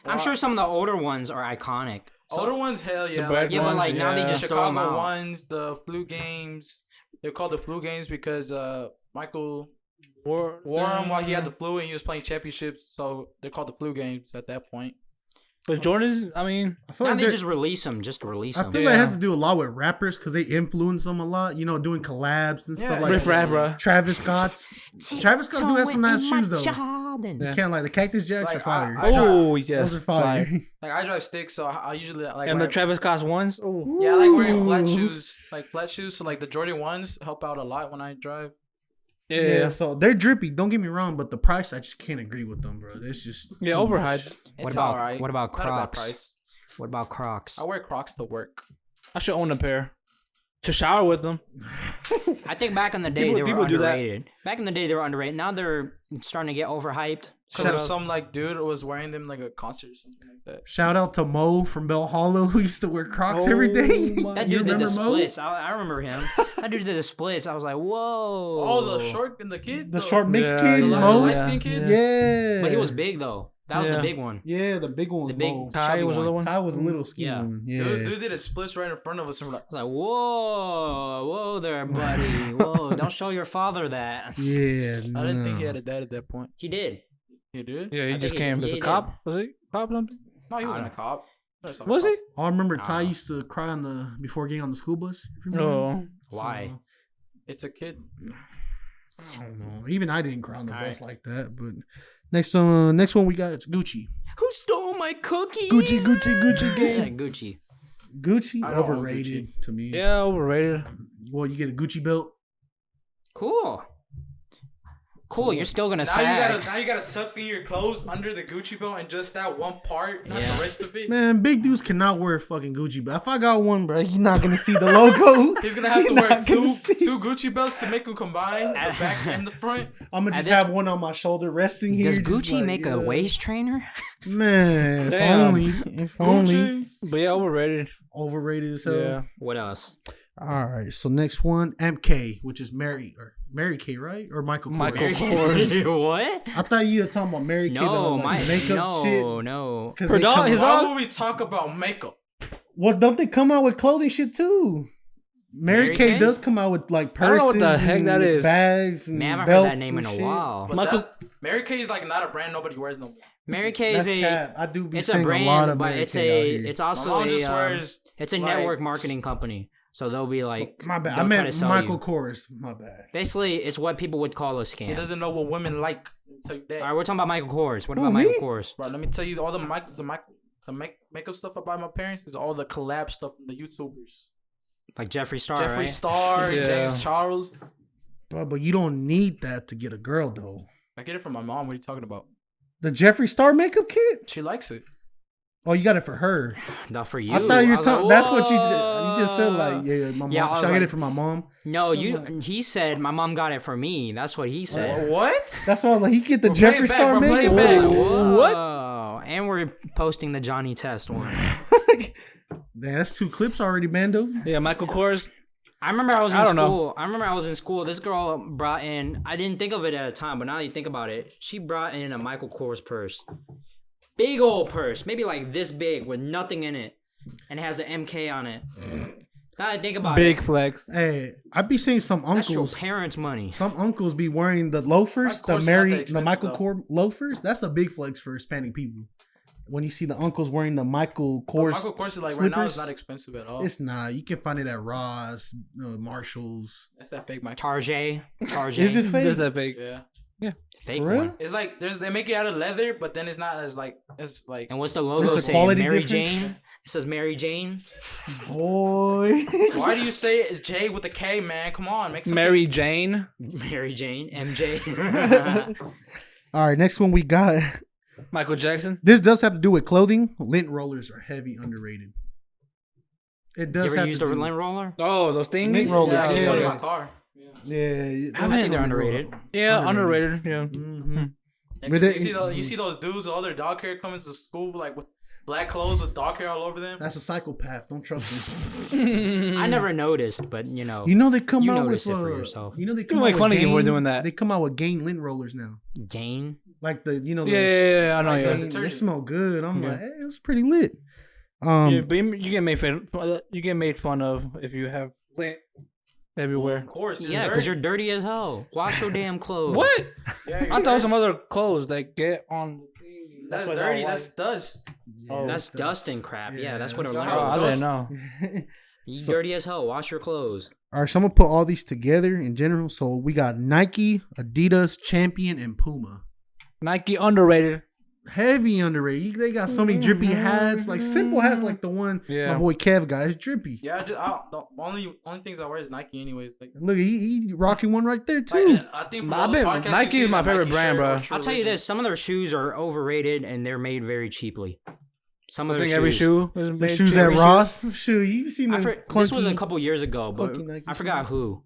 I'm sure some of the older ones are iconic. Older ones, hell yeah. bread Yeah, but like now they yeah. just throw them Chicago out. ones, the flu games. They're called the flu games because Michael wore them while he had the flu and he was playing championships. So they're called the flu games at that point. But Jordans, I mean, I feel Now like they they're- just release them, just to release them. I feel like it has to do a lot with rappers because they influence them a lot. You know, doing collabs and stuff Yeah, like Riff Raff, bro. Travis Scott's. Travis Scott's do have some nice shoes though. Jordan. You can't like the Cactus Jacks Like, are fire. Oh, yes. Those are fire. Like I drive sticks, so I usually like. And the wear- Travis Scott ones. Oh. yeah, I like wearing Ooh. flat shoes. So like the Jordan ones help out a lot when I drive. Yeah, so they're drippy. Don't get me wrong, but the price I just can't agree with them, bro. It's just Yeah, too overhyped. much. It's about- alright. what about Not a bad Crocs? price. What about Crocs? I wear Crocs to work. I should own a pair to shower with them. I think back in the day People- they were people do that. underrated. Back in the day they were underrated. Now they're starting to get overhyped. Because some like dude was wearing them like a concert or something like that. Shout out to Mo from Bell Hollow who used to wear Crocs every day. my- That You dude did the remember Mo? splits. I remember him. That dude did the splits. I was like, whoa. Oh, the short and the kids. The short mixed Yeah, kid, the Mo. light skin kid. Yeah. But he was big though. That was Yeah. the big one. Yeah, the big one was The big Mo. Ty chubby was the other one. one. Ty was a little skinny Yeah. one. Yeah. Dude did a splits right in front of us and we're like, I was like, whoa there, buddy. Whoa, don't show your father that. Yeah. I didn't think he had a dad at that point. He did. He did? Yeah, he I just think came he as a did. cop. Was he? Cop something? No, he wasn't I a cop. That's not a Was cop. he? I remember Ty Ah. used to cry before getting on the school bus. if you remember. Oh. Why? So, It's a kid. I don't know. Even I didn't cry on the All bus right. like that. But next one we got is Gucci. Who stole my cookies? Gucci Yeah, gang. Gucci. Gucci I don't own overrated to me. Yeah, overrated. Well, you get a Gucci belt. Cool. Cool. You're still gonna Now sag. you gotta tuck in your clothes under the Gucci belt and just that one part, not Yeah. the rest of it. Man, big dudes cannot wear fucking Gucci belt. If I got one, bro, you're not gonna see the logo. He's gonna have to You're wear not gonna two see. Gucci belts to make them combine, the back and the front. I'm gonna At just this- have one on my shoulder resting here. Does just Gucci like, make a yeah. waist trainer? Man, if Damn. only. If only. Gucci. But yeah, overrated. Overrated as hell. Yeah. What else? All right. So next one, MK, which is Mary Kay, right? Or Michael Kors. Michael Kors. What? I thought you were talking about Mary Kay, No, the like, my makeup shit. no. 'Cause Her they dog- come his out- Why dog- would we talk about makeup? Well, don't they come out with clothing shit too? Mary Mary Kay Kay? does come out with like I don't know purses what the heck and that is. bags and Man, I haven't belts heard that name in and a shit. while. But Michael- Mary Kay is like not a brand nobody wears no more. Mary Kay That's is cap. I do be it's a saying brand, a lot of but Mary it's Kay out here. it's My also mom just a wears it's a like, network marketing company. So they'll be like, My bad. I they'll try to meant sell Michael you. Kors. My bad. Basically, it's what people would call a He scam. doesn't know what women like. Let me tell you that. All right, we're talking about Michael Kors. What Who, about me? Michael Kors? Bro, let me tell you all the makeup stuff I buy my parents is all the collab stuff from the YouTubers. Like Jeffree Star, Jeffree right? Star, Yeah. James Charles. But you don't need that to get a girl though. I get it from my mom. What are you talking about? The Jeffree Star makeup kit? She likes it. Oh, you got it for her. Not for you. I thought you were was like, talking. That's what you just said. "Whoa." Like, yeah, my mom. Yeah, I Should was I get like- it for my mom? No, he said my mom got it for me. That's what he said. What? That's why I was like, he get the Well, play it Jeffree back, Star bro, play it makeup. back. Whoa. Whoa. And we're posting the Johnny Test one. Man, that's 2 clips already, Bando. Yeah, Michael Kors. I remember I was in I don't know. school. I remember I was in school. This girl brought in. I didn't think of it at the time, but now that you think about it, she brought in a Michael Kors purse, big old purse, maybe like this big with nothing in it, and it has the MK on it. Now I think about Big it. flex. Hey, I be seeing some That's your uncles. parents' money. Some uncles be wearing the loafers, Of the course, not that the expensive, Michael though. Kors loafers. That's a big flex for Hispanic people. When you see the uncles wearing the Michael But Kors, Michael Kors is like right slippers, now it's not expensive at all. it's not. You can find it at Ross, Marshalls. That's that fake Michael. Target. Is it fake? There's that fake. Yeah. Fake For real? one? It's like they make it out of leather, but then it's not as like it's like. And what's the logo There's a say? quality Mary difference? Jane? It says Mary Jane. Boy. Why do you say it J with a K, man? Come on, make something. Mary Jane. Mary Jane. MJ. All right, next one we got. Michael Jackson. This does have to do with clothing. Lint rollers are heavy underrated. It You does ever have used to a do. lint roller? Oh, those things. Lint rollers, Yeah, I keep yeah. one in my car. Yeah, I think they're underrated. Yeah, underrated. Yeah. Mm-hmm. And But you see those dudes with all their dog hair coming to school like with black clothes with dog hair all over them. That's a psychopath. Don't trust him. I never noticed, but you know. You know they come You out notice with. it for yourself. You know they People come out make with fun of you Gain- for doing that. They come out with Gain lint rollers now. Gain. Like the the Yeah, I know. Like Yeah. the They detergent. smell good. I'm Yeah. like, hey, it's pretty lit. Yeah, but you get made fun. You get made fun of if you have lint everywhere. Of course. it's Yeah, because dirty. you're dirty as hell. Wash your damn clothes. What? Yeah, you're I thought it was dirty. some other clothes that get on the thing. That's why it's all dirty. white. That's dust. Yeah, That's dust and crap. Yeah, that's what a that's- lint Oh, I roller is. didn't know. You So- dirty as hell. Wash your clothes. All right, so I'm gonna put all these together in general. So we got Nike, Adidas, Champion, and Puma. Nike underrated. Heavy underrated. They got so many drippy hats, like simple hats, like the one Yeah. my boy Kev got. It's drippy. Yeah, the only things I wear is Nike anyways. Like, Look, he rocking one right there too. I think for I've all the been- podcasts you Nike see is my a favorite Nike brand, shirt bro. or true I'll tell you religion. this: some of their shoes are overrated and they're made very cheaply. Some of I their think shoes. every shoe is The made shoes cheap. at every shoe- Ross. Shoe, you've seen them This was a clunky. couple years ago, but clunky Nike I forgot shoes. who.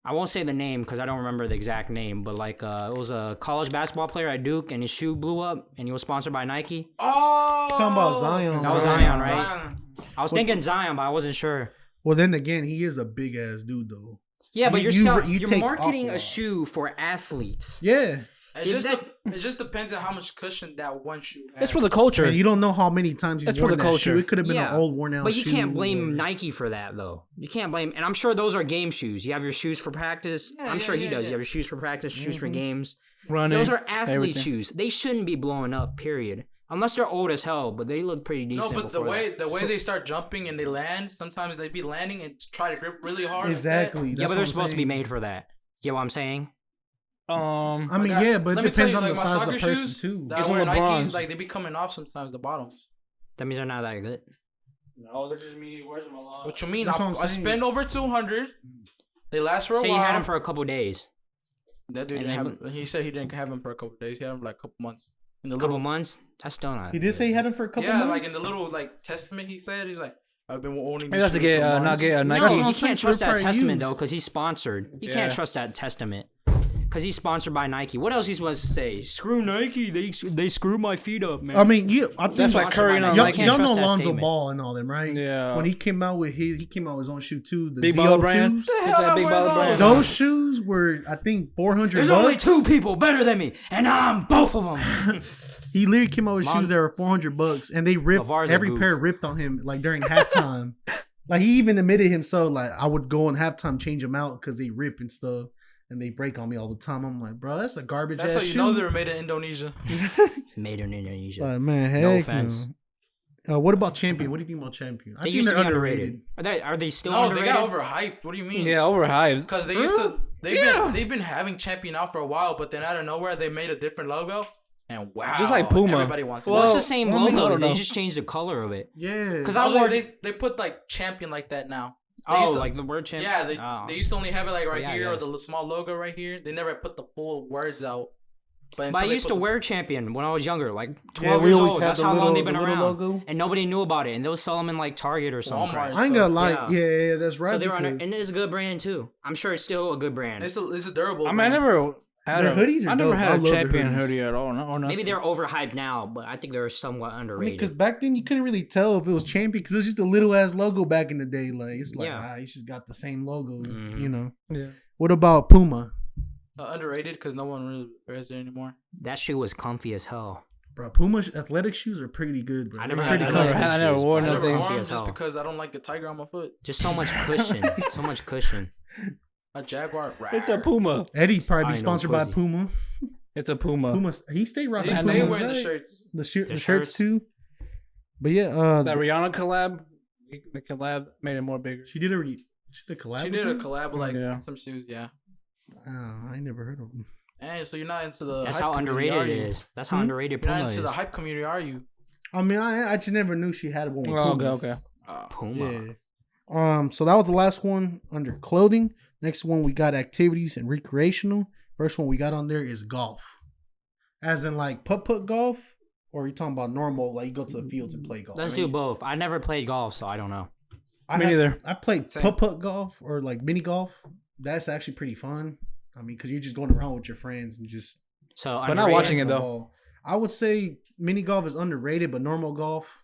I won't say the name because I don't remember the exact name, but like it was a college basketball player at Duke, and his shoe blew up, and he was sponsored by Nike. Oh, Talking about Zion. That was right? Zion, right? I was thinking Zion, but I wasn't sure. Well, then again, he is a big ass dude though. Yeah, but You- you're you you're take marketing Aqua. a shoe for athletes. Yeah, It just depends on how much cushion that one shoe has. It's for the culture. and you don't know how many times he's That's for worn the that culture. shoe. It could have been Yeah, an old, worn out But shoe. you can't blame or- Nike for that, though. You can't blame, and I'm sure those are game shoes. You have your shoes for practice. Yeah, I'm yeah, sure he yeah, does. yeah. You have your shoes for practice, shoes for games. Running. Those are athlete everything. shoes. They shouldn't be blowing up. Period. Unless they're old as hell, but they look pretty No, decent. but the before way that. they start jumping and they land, sometimes they be landing and try to grip really hard. like that. Exactly. Yeah, That's but what they're I'm supposed to be saying. made for that. You know what I'm saying? I mean, Like, yeah, but it let me tell depends you, on the like, my size of the soccer person shoes too. That It's I wear LeBron's. Nikes, like they be coming off sometimes the bottoms. That means they're not that good. No, that just means he wears them a lot. What you mean? That's I, what I'm I saying. spend over 200. They last for a Say while. you had them for a couple days, That dude and didn't then- have. He said he didn't have them for a couple days. He had them for like a couple months. In the a couple little, months. That's still not. He did say he had him for a couple yeah, months. like in the little like testament. He said he's like, I've been owning. Maybe that's to get not get a No, That's what you I'm saying, can't so trust they're that probably testament used. though, because he's sponsored. You Yeah. can't trust that testament because he's sponsored by Nike. What else he's supposed to say? Screw Nike. They screw my feet up, man. I mean, I think That's why Sponsored Curry by and Nike. all y'all, I can't y'all trust know that Lonzo statement. Ball and all them, right? Yeah. When he came out with his own shoe too, the Big baller brand. ZO2s. It's that big baller brand. Those shoes were, I think, $400. There's only two people better than me, and I'm both of them. He literally came out with Mom- shoes that were $400, and they ripped LeVar's a every goof. pair ripped on him like during halftime. Like he even admitted himself, like I would go in halftime change them out because they rip and stuff, and they break on me all the time. I'm like, bro, that's a garbage That's ass how you shoe. know they were made in Indonesia. Made in Indonesia. Like, man, heck No offense. no. What about Champion? What do you think about Champion? I They think used to they're be underrated. Are they still No, underrated? they got overhyped. What do you mean? Yeah, overhyped. Because they For used real? to. They've been having Champion out for a while, but then out of nowhere they made a different logo, and wow, Just like Puma. everybody wants it. Well, it's Well, the same well, I mean, I logo. don't They know. just changed the color of it. Yeah, Because Oh, I wore. they put like Champion like that now. They Oh, used to- like the word champ. Yeah, Oh. they used to only have it like right Yeah, here or yes. the small logo right here. They never put the full words out. But I until they used put to the- wear Champion when I was younger, like Yeah, 12 we years always old. had That's the how long little- they've been the little around. logo. And nobody knew about it. And they'll sell them in like Target or something. Walmart. crap. I ain't gonna lie. Yeah. Yeah, that's right. So they were, because and it's a good brand too. I'm sure it's still a good brand. It's a durable. I mean, I brand. never had Their a hoodies are I never dope. I had a love their champion hoodies. hoodie at all. Or Maybe they're overhyped now, but I think they're somewhat I mean, underrated. because back then you couldn't really tell if it was Champion because it was just a little ass logo back in the day. Like it's like Yeah. you just got the same logo, Mhm. you know. Yeah. What about Puma? Underrated because no one really wears it anymore. That shoe was comfy as hell. Bro, Puma athletic shoes are pretty good, bro. I They're never pretty had comfy. I never wore I never nothing. wore them as just hell. because I don't like the tiger on my foot. Just so much cushion. So much cushion. A Jaguar. It's a Puma. Eddie probably I be ain't no sponsored by pussy. Puma. It's a Puma. Puma. He stay rocking They I stay know, wearing the right? shirts. the The shirts shirts. too. But yeah, That Rihanna collab. The collab made it more bigger. she did a collab. She with did a him? collab with like Yeah. some shoes, yeah. I ain't never heard of them. And so you're not into the That's hype how community, underrated are it you? is. That's how Hmm? underrated You're Puma not into is. the hype community, are you? I mean, I just never knew she had one with Oh, Pumas. okay. Puma. Yeah. So that was the last one under clothing. Next one we got activities and recreational. First one we got on there is golf. As in like putt golf, or are you talking about normal, like you go to the fields and play golf? Let's do both. I never played golf, so I don't know. Me neither. I played Same. putt golf or like mini golf. That's actually pretty fun. I mean, because you're just going around with your friends and just So But not underrated. watching it the though. ball. I would say mini golf is underrated, but normal golf,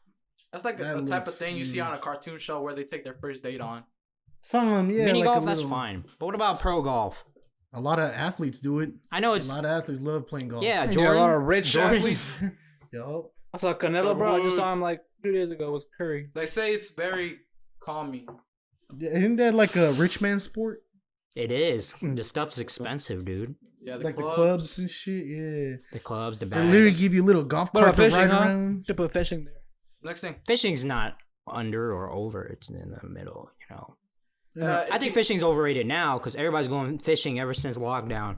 That's like That the type of looks- thing you see on a cartoon show where they take their first date on. some yeah, Mini like golf, a that's little- fine. But what about pro golf? A lot of athletes do it. I know A it's lot of athletes love playing golf. yeah, Yeah, Jordan. a lot of rich Jordan. athletes. Yo, I saw Canelo, bro. I just saw him like 2 days ago with Curry. They say it's very calming. isn't that like a rich man sport? It is. The stuff's expensive, dude. Yeah, Like the clubs and shit. Yeah, The clubs, the they bags. literally give you a little golf What cart about to fishing, ride huh? around. Should put fishing there. Next thing. Fishing's not under or over. It's in the middle, you know. I think It's- fishing's overrated now because everybody's going fishing ever since lockdown.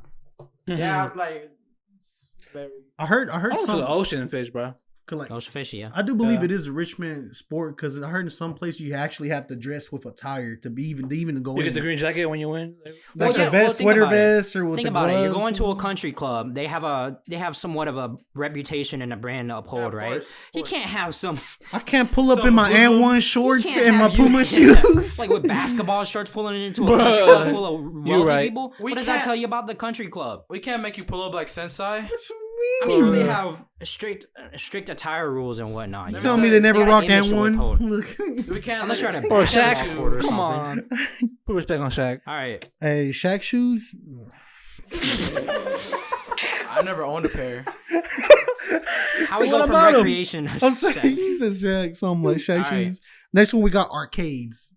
Yeah, like it's very. I heard I went to some. the ocean and fish, bro. Like, Ocean fishing, yeah. I do believe Yeah. it is a rich man sport because I heard in some place you actually have to dress with attire to be even to go You in. get the green jacket when you win. Like Well, yeah, a vest, think sweater about it. vest, or with Think the about gloves. it. You're going to a country club. They have somewhat of a reputation and a brand to uphold, of right? course, of You course. can't have some I can't pull up Some in my Puma- N1 you shorts can't and my have you- Puma shoes. like with basketball shorts pulling it into a Bruh. country club full of wealthy right. people. We What does that can't- tell you about the country club? We can't make you pull up like Sensei. What you I'm mean? sure they have strict attire rules and whatnot. You know? tell me they never got an rocked image to N1. withhold. Look. We can't. Unless you're at a Or basketball Shaq. court or Come something. on. Put respect on Shaq. All right. Hey, Shaq shoes. I never owned a pair. How we What go from about 'em? recreation? to I'm saying Shaq? he said Shaq, something like Shaq All right. shoes. Next one we got arcades.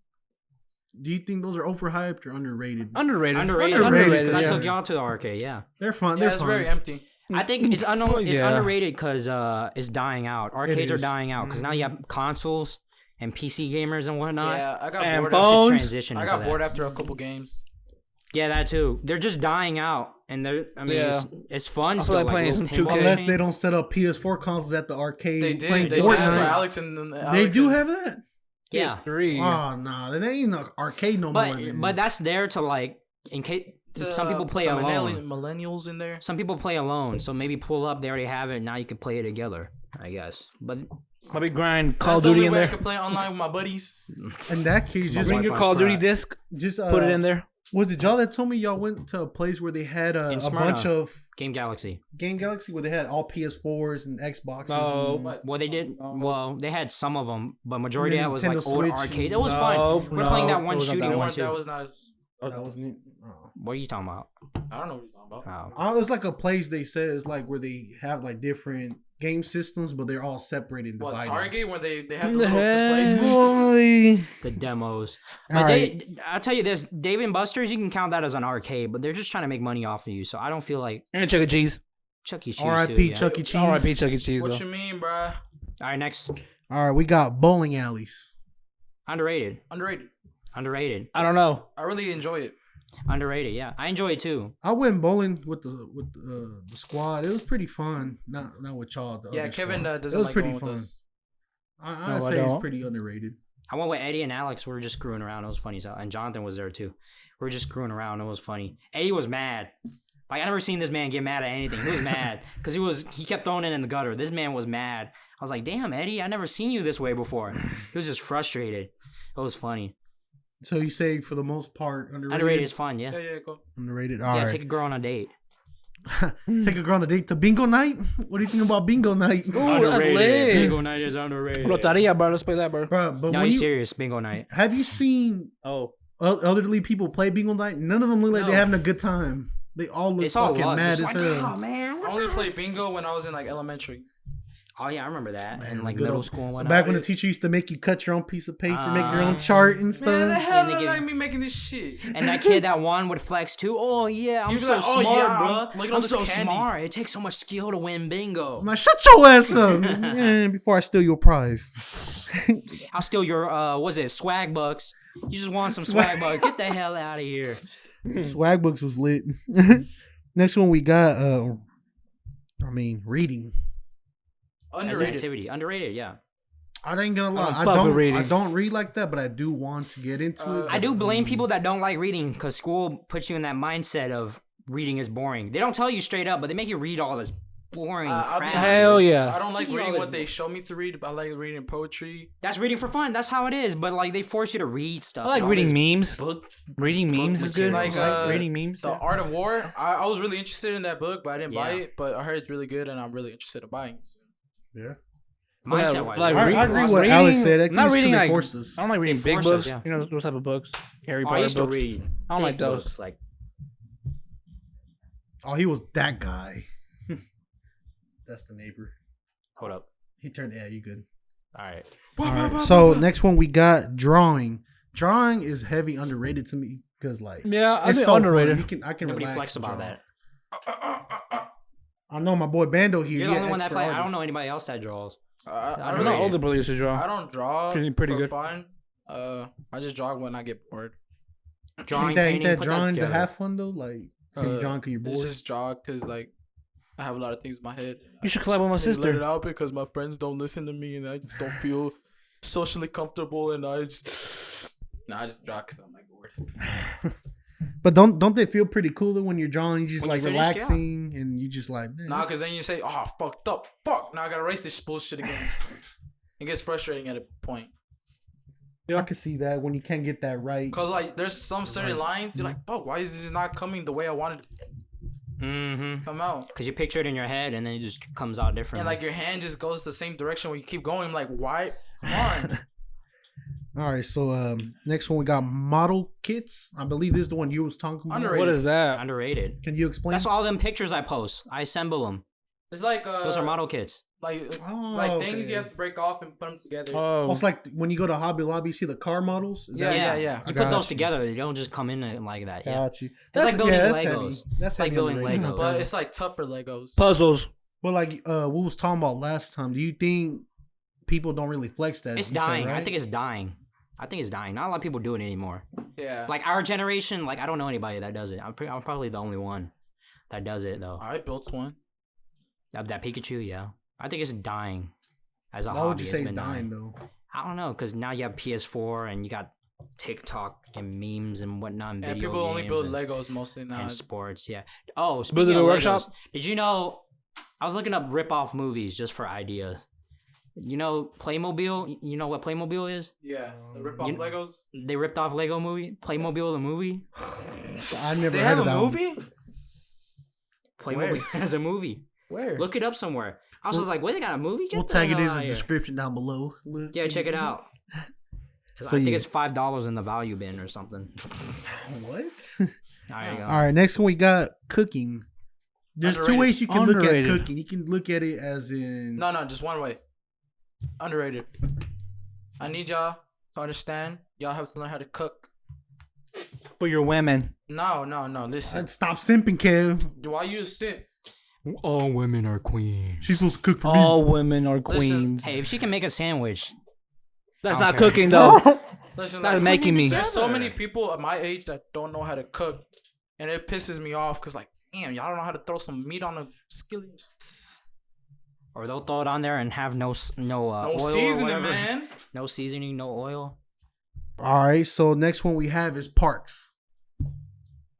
Do you think those are overhyped or underrated? Underrated. Underrated. Underrated, 'Cause I yeah. took y'all to the arcade. Yeah. They're fun. Yeah, They're it's fun. very empty. I think it's Yeah. underrated because it's dying out. Arcades are is. dying out because now you have consoles and PC gamers and whatnot. Yeah, I got And bored. phones. Should transition I into got that. bored after a couple games. Yeah, that too. They're just dying out, and they're. I mean, Yeah. it's fun. I feel still, like playing little some 2K. pinball Unless machine. they don't set up PS4 consoles at the arcade They did. playing They did. Fortnite. That's why Alex and They Alex do and- have that. Yeah, PS3. Oh no, they ain't no arcade no more. but Then. but that's there to like in case some people play the alone. Millennials in there. Some people play alone, so maybe pull up. They already have it. Now you can play it together. I guess, but Maybe grind Call That's of the Duty only in way I there. could play online with my buddies. in that case, just Bring your Wi-Fi's Call of Duty crap. disc. just Put it in there. Was it y'all that told me y'all went to a place where they had In a Smyrna. bunch of Game Galaxy. Game Galaxy where they had all PS4s and Xboxes? No. and- But Well, they did. Well, they had some of them, but majority of And that was then like Nintendo old Switch arcades. and- It was No, fun. We're playing that no, one it wasn't shooting that one that too. was not as. that wasn't it. Oh. What are you talking about? I don't know what you're talking about. Oh. It was like a place they said it's like where they have like different game systems, but they're all separated and What, divided. Target when they have the The little heck? displays? Boy. The demos. All But right. I'll tell you this: Dave and Buster's, you can count that as an arcade, but they're just trying to make money off of you. So I don't feel like And Chuck E. Cheese. Chuck E. Cheese. R.I.P. too, yeah. Chuck E. Cheese. R.I.P. Chuck E. Cheese. What though. you mean, bruh? All right, next. All right, we got bowling alleys. Underrated. Underrated. Underrated. I don't know. I really enjoy it. Underrated. Yeah, I enjoy it too. I went bowling with the squad. It was pretty fun. Not with y'all. The Yeah, other Kevin squad. doesn't It was like pretty going with fun. us. I'd I say it's don't. pretty underrated. I went with Eddie and Alex. We were just screwing around. It was funny. So, and Jonathan was there too. We were just screwing around. It was funny. Eddie was mad. Like I never seen this man get mad at anything. He was mad because he kept throwing it in the gutter. This man was mad. I was like, damn, Eddie, I never seen you this way before. He was just frustrated. It was funny. So you say for the most part underrated. Underrated is fun. Yeah. Yeah, go. Underrated. All Yeah. right. Take a girl on a date. Take a girl on a date to bingo night. What do you think about bingo night? Ooh, that's lit. Bingo night is underrated. Loteria, bro. Let's play that, bro. Bro, but No, when he's you serious. Bingo night. have you seen Oh. elderly people play bingo night? None of them look like No. they're having a good time. They all look It's all fucking luck. mad It's as like, hell. oh man. I only played bingo when I was in like elementary. Oh yeah, I remember that. Man, in the like good middle old- school and So whatnot. back when the teacher used to make you cut your own piece of paper, make your own Ah. chart and Man, the stuff. hell And they don't give- like me making this shit. And that kid that won would flex too. Oh yeah, I'm You'd be so like, "Oh, smart, yeah, bro. look at all I'm this so candy." smart. It takes so much skill to win bingo. I'm like, shut your ass up, man, before I steal your prize. I'll steal your was it swag bucks? You just want some Swag- swag bucks? Get the hell out of here. Swag books was lit. Next one we got, reading. As an Underrated. activity, underrated. Yeah, I ain't gonna lie, I'm fuck with reading. I don't read like that, but I do want to get into it. I do blame Mm. people that don't like reading because school puts you in that mindset of reading is boring. They don't tell you straight up, but they make you read all this boring I'll be crap. honest, Hell yeah. I don't like You reading know, what they show me to read, but I like reading poetry. That's reading for fun. That's how it is. But like they force you to read stuff. I like and all reading this memes. Book. Reading memes is good. materials. Like, I like reading memes. The Art of War. I was really interested in that book, but I didn't buy Yeah. it. But I heard it's really good, and I'm really interested in buying it. Yeah. Mindset wise. Like, I read- agree with what reading- Alex said. I think not it's 'cause reading they like force us. I don't like reading They big force us, books. yeah. You know those type of books. Harry Oh, Potter I used to books. read. I don't like thick those. books, like Oh, he was that guy. That's the neighbor. hold up. He turned. Yeah, you good. All right. All right. So next one we got drawing. Drawing is heavy underrated to me because like Yeah, I it's think so underrated. Fun. I can Nobody relax flex and about draw. that. I know my boy Bando here. You're he the an only one that expert flex. I artist. don't know anybody else that draws. I don't I really, know know. older brother used to I draw. don't draw Pretty for good. fun. I just draw when I get bored. Drawing, Ain't that painting, put drawing that to together. have fun though? Like you drawing because you're It's bored. just draw because like I have a lot of things in my head. You should collab with my I just let it sister. out because my friends don't listen to me, and I just don't feel socially comfortable, and I just I just draw because I'm like bored. But don't they feel pretty cooler when you're drawing? You just When like you're finished, relaxing and you just like man, Nah, this- because then you say, "Oh, fucked up, fuck." Now I gotta erase this bullshit again. It gets frustrating at a point. I can see that when you can't get that right. Cause like there's some certain lines you're like, "Fuck, why is this not coming the way I wanted it to Mm-hmm. come out?" Because you picture it in your head and then it just comes out different. And like your hand just goes the same direction when you keep going. I'm like, why? Come on. All right, so next one we got model kits. I believe this is the one you was talking about. Underrated. What is that? underrated. Can you explain? That's all them pictures I post. I assemble them. It's like Those are model kits. like Oh, like okay. things you have to break off and put them together. Oh, It's like when you go to Hobby Lobby, you see the car models. Is that- Yeah. You I put got those you. together. They don't just come in like that. Yeah. Got you. It's like building that's Legos. heavy. That's It's like heavy building underrated. Legos. But it's like tougher Legos. puzzles. But like what we was talking about last time, do you think people don't really flex that? It's You said, dying. I right? think it's dying. I think it's dying. Not a lot of people do it anymore. Yeah. Like our generation, like I don't know anybody that does it. I'm probably the only one that does it though. I built one. That Pikachu, yeah. I think it's dying as a Why hobby. would you say It's it's been dying though? I don't know, because now you have PS4 and you got TikTok and memes and whatnot and And video people games only build and, Legos mostly now. and sports, yeah. Oh, Build speaking it of a Legos, workshop? did you know, I was looking up rip-off movies just for ideas. You know Playmobil? You know what Playmobil is? Yeah. The rip off You- Legos. They ripped off Lego movie? Playmobil the movie? I never They heard have of a that one. movie? Playmobil Where? has a movie. Where? Look it up somewhere. I was just like, wait, they got a movie? Get We'll the tag it hell in outta the here. description down below. Look. Yeah, check it out. So I think yeah. it's $5 in the value bin or something. What? There you go. All right, next one we got cooking. There's two Underrated. ways you can look at Underrated. cooking. You can look at it as in No, just one way. Underrated. I need y'all to understand. Y'all have to learn how to cook. For your women. No. Listen. stop simping, Kev. Do I use sit? All women are queens. She's supposed to cook for me. All women are queens. Hey, if she can make a sandwich, That's I not don't care. cooking though. Listen, That's like, making me. there's so many people at my age that don't know how to cook, and it pisses me off because like, damn, y'all don't know how to throw some meat on a skillet. or they'll throw it on there and have no No oil or seasoning, whatever. man. No seasoning, no oil. All right, so next one we have is parks.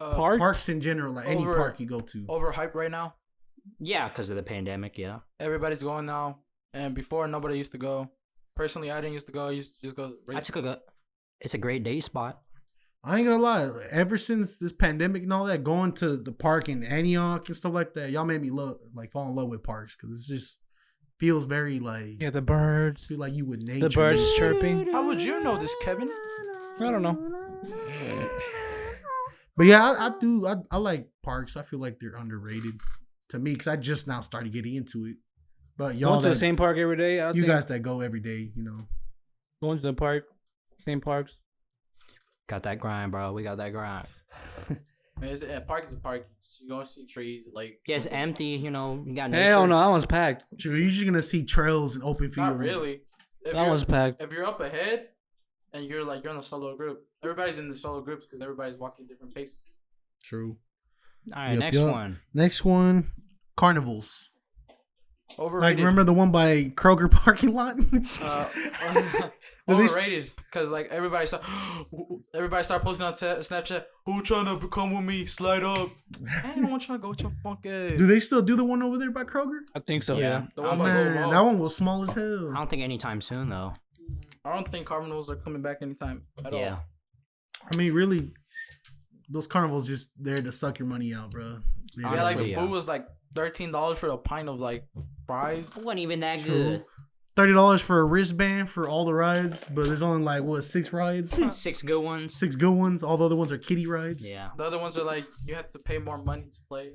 Park? Parks in general, like any Over- park you go to. Overhyped right now. Yeah, because of the pandemic. Yeah. Everybody's going now, and before nobody used to go. Personally, I didn't used to go. I used to just go. I took a. It's a great day spot. I ain't gonna lie. Ever since this pandemic and all that, going to the park in Antioch and stuff like that, y'all made me fall in love with parks because it's just feels very like Yeah, the birds. feel like you with nature. The birds chirping. How would you know this, Kevin? I don't know. But yeah, I do. I like parks. I feel like they're underrated to me because I just now started getting into it. But y'all Going to that, the same park every day. you guys that go every day, Going to the park, same parks. Got that grind, bro. We got that grind. Man, a park is a park. You gonna see trees like. Yeah, it's empty. You got nature. Hell no, that one's packed. True, you're just gonna see trails and open fields. Not really. That one's packed. If you're up ahead, and you're in a solo group, everybody's in the solo groups because everybody's walking different paces. True. All right, Yep, next yep. one. Next one, carnivals. Overrated. Like, remember the one by Kroger parking lot? Overrated because like everybody start posting on Snapchat. Who trying to come with me? Slide up. I don't want you to go with your funk ass. Do they still do the one over there by Kroger? I think so. Yeah. Yeah. The Oh, one by man, Gold that Mall. one was small as I hell. don't think anytime soon though. I don't think carnivals are coming back anytime at Yeah. all. I mean, really, those carnivals just there to suck your money out, bro. They Yeah, just like the Yeah. food was like $13 for a pint of like fries. It wasn't even that True. good. $30 for a wristband for all the rides, but there's only like 6 rides, 6 good ones. 6 good ones. All the other ones are kiddie rides. Yeah. The other ones are like you have to pay more money to play.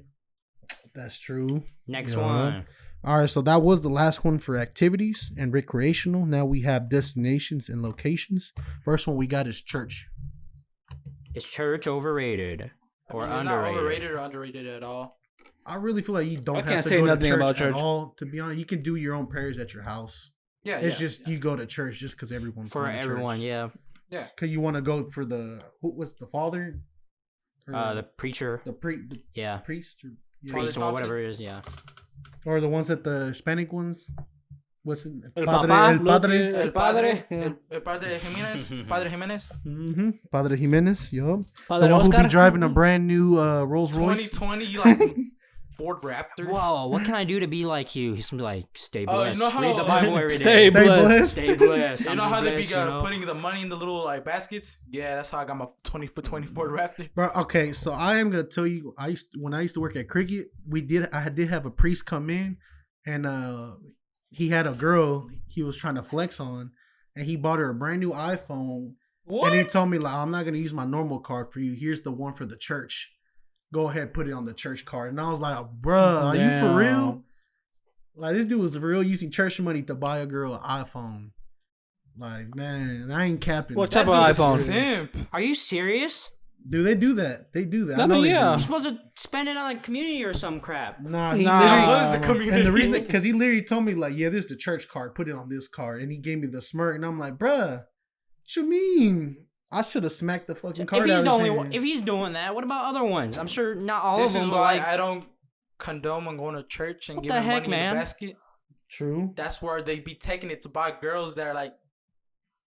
That's true. Next Yeah. one. All right, so that was the last one for activities and recreational. Now we have destinations and locations. First one we got is church. Is church overrated or It's not underrated? overrated or underrated at all. I really feel like you don't I have can't to say go to nothing church about at church. all. To be honest, you can do your own prayers at your house. Yeah, It's just you go to church just because everyone's For going to everyone, church. yeah. Because you want to go for who was the father? Or The preacher. the Yeah. priest? Or, yeah. Father Priest or Thompson? whatever it is, yeah. Or the ones that the Hispanic ones? What's it? El Padre, papá, el padre. Luke, El padre. Yeah. El padre Jimenez. Padre Jimenez. Mm-hmm. Padre Jimenez, yup. Padre The one who be Oscar. driving a brand new Rolls Royce. 2020, like Ford Raptor. Whoa, what can I do to be like you? He's gonna be like, stay Oh, you blessed. know how- Read the Bible every day. Stay Stay blessed. blessed. Stay blessed. You I'm know just how they be blessed, you know? putting the money in the little like baskets? Yeah, that's how I got my 20 for 20 Ford Raptor. Bro, okay, so I am gonna tell you, when I used to work at Cricket, I did have a priest come in, and he had a girl he was trying to flex on, and he bought her a brand new iPhone, What? and he told me like, I'm not gonna use my normal card for you. Here's the one for the church. Go ahead, put it on the church card. And I was like, bruh, are you for real? Damn. Like, this dude was for real using church money to buy a girl an iPhone. Like, man, I ain't capping. What That type of dude is iPhone? Simp. Are you serious? Dude, they do that. They do that. I I know mean, they yeah. You're do. supposed to spend it on like community or some crap. Nah, he Nah. literally. What is the community? And the reason, because he literally told me, like, yeah, this is the church card. Put it on this card. And he gave me the smirk. And I'm like, bruh, what you mean? I should have smacked the fucking card If he's out the of only his one, hand. if he's doing that, what about other ones? I'm sure not all This of them, is but why like, I don't condone on going to church and What giving the heck, money man? in the basket. True. That's where they be taking it to buy girls that are like,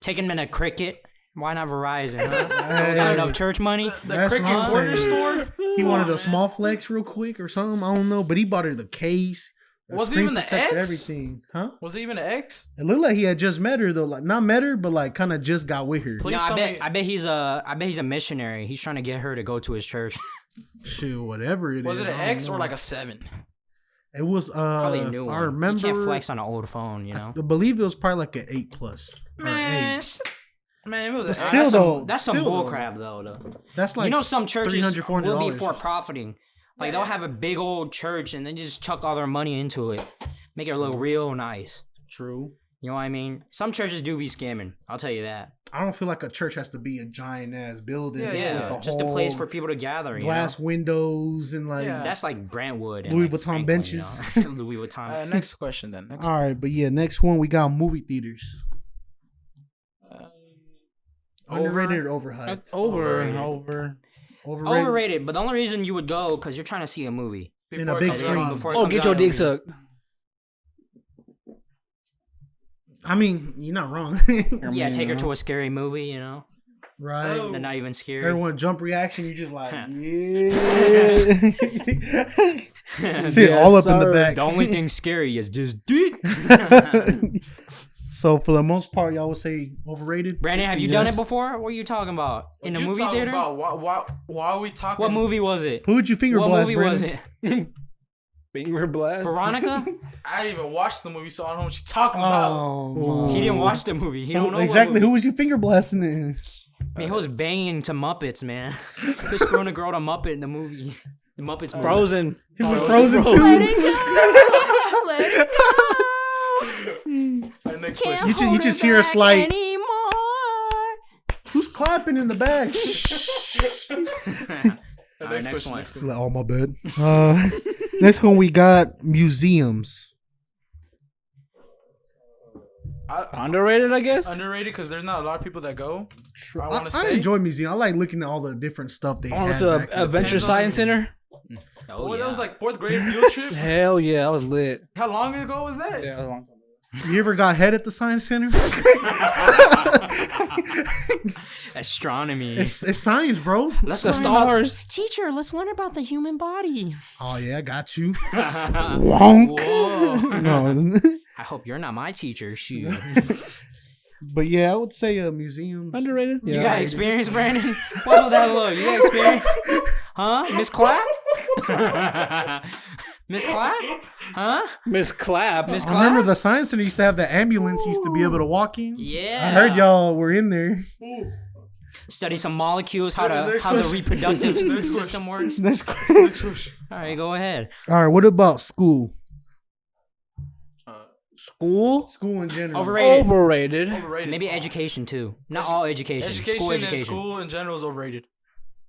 taking them in a cricket. Why not Verizon? Huh? Hey, Got enough church money? the That's cricket what I'm corner saying. store. He wanted on, a man. small flex real quick or something. I don't know. But he bought her the case. a Was it screen even the protector, X? everything. Huh? Was it even an ex? It looked like he had just met her though. Like, not met her, but like kind of just got with her. Please No, tell me. I bet he's a missionary. He's trying to get her to go to his church. Shit, whatever it is. Was it an I don't X or know. like a 7? It was Probably a new if one. I remember. You can't flex on an old phone, you know. I believe it was probably like an 8+. Or Man, 8. man, it was But an still X. though, That's some still, bull though. crap though. That's like You know, some churches $300, will be $400. for profiting. Like they'll have a big old church and then just chuck all their money into it, make it look real nice. true. You know what I mean? Some churches do be scamming. I'll tell you that. I don't feel like a church has to be a giant ass building. Yeah, Yeah, with just a place for people to gather. You glass know? windows and like. Yeah. That's like Brentwood. And Louis like Vuitton Franklin, benches. You know? Louis Vuitton. Next question then. Next. All right, but yeah, next one we got movie theaters. Overrated or overhyped? That's over and Overrated. over. Overrated. Overrated, but the only reason you would go because you're trying to see a movie. In a Before it big comes screen. out. Before it Oh, comes get out your on dick movie. sucked. I mean, you're not wrong, Yeah, take her to a scary movie. You know, right? Oh. they're not even scary. Everyone jump reaction. You just like, Huh. yeah. Sit all up in the sir. back. The only thing scary is this dick. So for the most part, y'all would say overrated. Brandon, have you done Yes. it before? What are you talking about? In a You movie talking theater? About why are we talking? What movie was it? Who would you finger What blast, movie was Brandon? it? Finger blast. Veronica? I didn't even watch the movie, so I don't know what you're talking about. Oh, He didn't watch the movie. He So don't know exactly. What Who movie. was you finger blasting in? I mean, he was banging to Muppets, man. He was screwing a girl to Muppet in the movie. The Muppets movie. Frozen. He was Oh, Frozen Frozen. too. Let it go. let it go. Alright, next Can't question. You just hear a slight. anymore. Who's clapping in the back? All right, next one. Oh, my bad. Next one we got museums. Underrated, I guess. Underrated because there's not a lot of people that go. I I, want to I say. enjoy museums. I like looking at all the different stuff they I went had to back in the Adventure day. Science Center. Oh, That was yeah. like 4th grade field trip. Hell yeah, I was lit. How long ago was that? Yeah, that was a long time. You ever got head at the science center? Astronomy. It's science, bro. Let's The learn about- stars. Teacher, let's learn about the human body. Oh yeah, I got you. Wonk. Whoa. No. I hope you're not my teacher. Shoot. But yeah, I would say museums. Underrated. You got experience, Brandon? What's with that look? You got experience? Huh? Miss Clapp? Miss Clapp? Huh? Miss Clapp. Miss I remember Clapp? the science center used to have the ambulance used to be able to walk in. Yeah. I heard y'all were in there. Study some molecules, how Next the question. reproductive Next system works. That's Next question. All right, go ahead. All right, what about school? School. School in general. Overrated. Overrated. Overrated. Maybe education too. Not all education. Education School and education. school in general is overrated.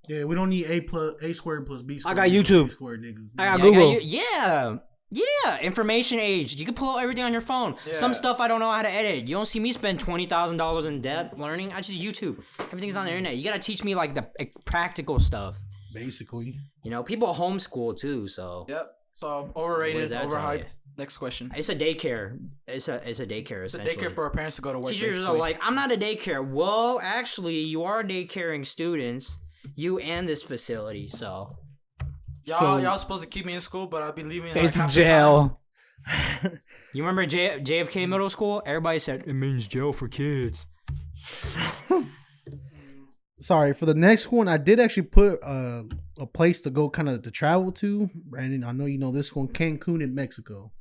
Yeah, we don't need A squared plus B squared. got equals YouTube. C squared, nigga. I got Yeah, Google. Yeah. Information age. You can pull out everything on your phone. Yeah. Some stuff I don't know how to edit. You don't see me spend $20,000 in debt learning. I just YouTube. Everything's on the internet. You gotta teach me like the practical stuff. Basically. You know, people homeschool too, so Yep. So What overrated, does that tell you? overhyped. Next question. it's a daycare. It's a daycare It's a essentially. daycare for our parents to go to work. Teachers are basically. like, I'm not a daycare. Well, actually, you are daycaring students. You and this facility, so y'all supposed to keep me in school, but I'll be leaving. Like, It's half the time. jail. you remember JFK Middle School? Everybody said it means jail for kids. Sorry, for the next one, I did actually put a place to go kind of to travel to. Brandon, I know you know this one, Cancun in Mexico.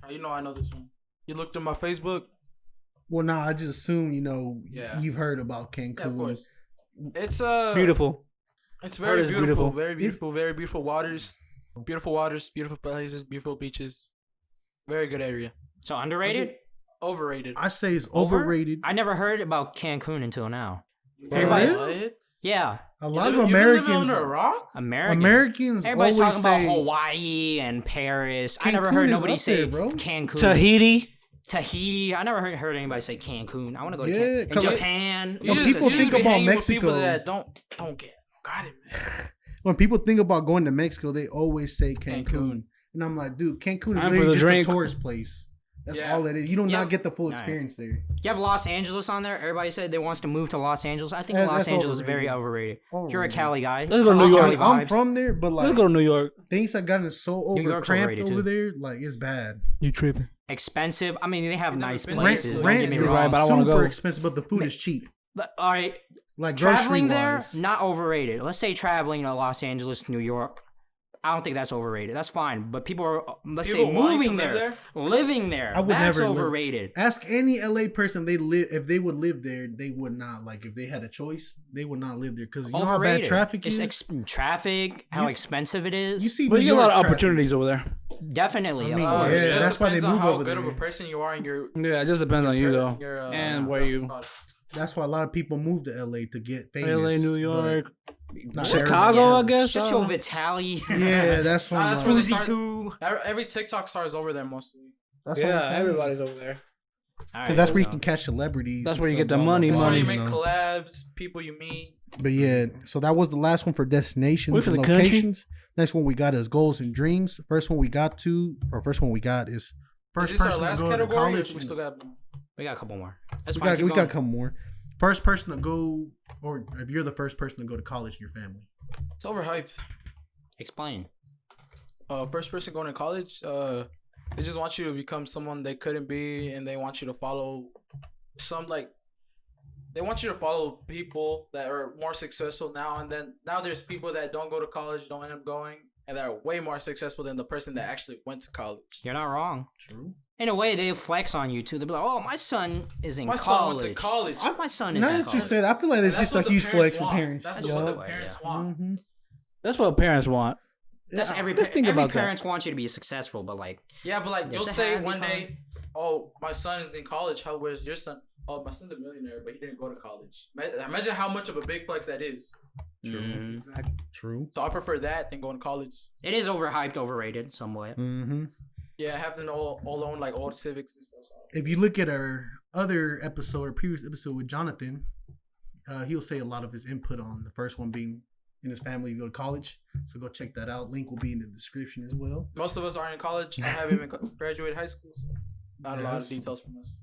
You know I know this one. You looked at my Facebook. Well, nah, I just assume, Yeah. you've heard about Cancun. Yeah, of course. It's Beautiful. It's Heart very is beautiful, beautiful. very beautiful, very beautiful waters, beautiful places, beautiful beaches. Very good area. So underrated? Overrated. I say it's Over? overrated. I never heard about Cancun until now. Everybody- What? Yeah, A lot of You been Americans, living under a rock? Americans Americans talking always about say Hawaii and Paris. I never Cancun heard is nobody up say there, bro. Cancun. Tahiti. Tahiti. I never heard anybody say Cancun. I want to go to Yeah, Cancun. In 'cause, like, Japan. When people think be about hanging with people Mexico- that don't get got it. Man. when people think about going to Mexico, they always say Cancun. Cancun. And I'm like, dude, Cancun is I'm for literally the just drink. a tourist place. That's Yeah. all it is. You do Yeah. not get the full All right. experience there. You have Los Angeles on there. Everybody said they wants to move to Los Angeles. I think That's Los Angeles is overrated. very overrated. You're a Cali guy. Let's go to Cali New York. Cali I'm vibes. from there, but Let's like go to New York. things have gotten so New over York's cramped overrated, over too. there, like it's bad. You tripping? Expensive. I mean, they have You've never nice been places. there. Don't Rent get me is wrong. Right, but I wanna super go. expensive, but the food is cheap. But, all right, Like grocery traveling there, wise. not overrated. Let's say traveling to Los Angeles, New York. I don't think that's overrated. That's fine. But people are, let's People say, wanting to moving live there, living there. I would that's never live- overrated. Ask any LA person if they would live there, they would not. Like if they had a choice, they would not live there because you know how bad Overrated. traffic Just is. traffic, how You- expensive it is. You see, But New you get a York lot of traffic. opportunities over there. Definitely. I of mean, course. yeah, It just that's why they depends on move how over good of there. a person you are and your Yeah, it just depends on you though, your, and where you. That's why a lot of people move to LA to get famous. LA, New but York, not Chicago, I everybody guess. Shut I your don't know. Vitaly. does. Yeah, that's what I'm That's like. for the Fuzi start- too. Every TikTok star is over there mostly. That's what I'm Yeah, saying. everybody's over there. Because that's where you can catch celebrities. That's and where you stuff, get the blah, blah, money, blah, That's where money. you you make know. collabs, people you meet. But yeah, so that was the last one for destinations Wait for and the country. locations. Next one we got is goals and dreams. First one we got is first Is this our person to last go to category, or college. we still got We got a couple more. That's We fine. got keep we got a going. couple more. First person to go, or if you're the first person to go to college in your family. it's overhyped. Explain. First person going to college, they just want you to become someone they couldn't be, and they want you to follow they want you to follow people that are more successful now, and then now there's people that don't go to college, don't end up going, and that are way more successful than the person that actually went to college. You're not wrong. True. In a way, they flex on you too. They'll be like, "Oh, my son is in My son college. went to college. My son is Now in that you college." said, I feel like it's And that's just what a the huge flex for want. parents. That's Yeah. what the Yeah. parents want. Mhm. That's what parents want. That's every Just think every about that. parents want you to be successful, but like Yeah, but like Yes, you'll to say have one become- day, "Oh, my son is in college. How was your son? Oh, my son's a millionaire, but he didn't go to college." Imagine how much of a big flex that is. mhm. True. So I prefer that than going to college. It is overhyped, overrated somewhat. Mm-hmm. Yeah, have them all own like old Civics and stuff. So. If you look at our other episode or previous episode with Jonathan, he'll say a lot of his input on the first one being in his family to go to college. So go check that out. Link will be in the description as well. Most of us are in college. I haven't even graduated high school, so not a lot of Yes. details from us.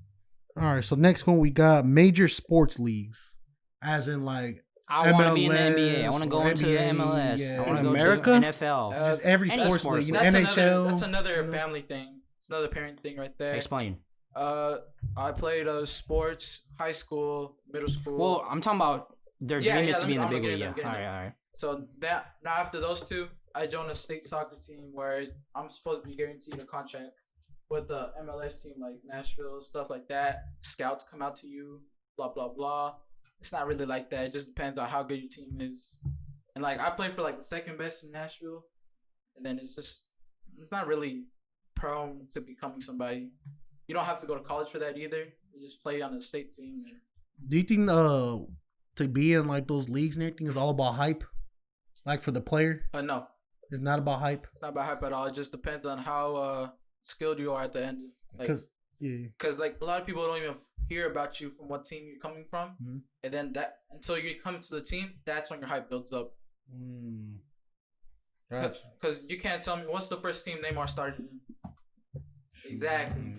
All right. So next one we got major sports leagues, as in like I want to be in the NBA. I MLS want to go or into the NBA, MLS. yeah. I want to In go America? to NFL. just every any sports sports league. You know, league. NHL. That's another you know? family thing. It's another parent thing right there. Explain. I played sports, high school, middle school. Well, I'm talking about their Yeah, dream is yeah, to be in the I'm big getting league. there, Yeah. I'm getting All right, there. all right. So that now after those two, I joined a state soccer team where I'm supposed to be guaranteed a contract with the MLS team like Nashville, stuff like that. Scouts come out to you, blah blah blah. It's not really like that. It just depends on how good your team is. And like I played for like the second best in Nashville, and then it's not really prone to becoming somebody. You don't have to go to college for that either. You just play on the state team. Do you think to be in like those leagues and everything is all about hype? Like for the player, No, it's not about hype. it's not about hype at all. It just depends on how skilled you are at the end. Like, Because like a lot of people don't even hear about you from what team you're coming from, Mhm. and then that until you come to the team, that's when your hype builds up. Because you can't tell me what's the first team Neymar started in. Exactly.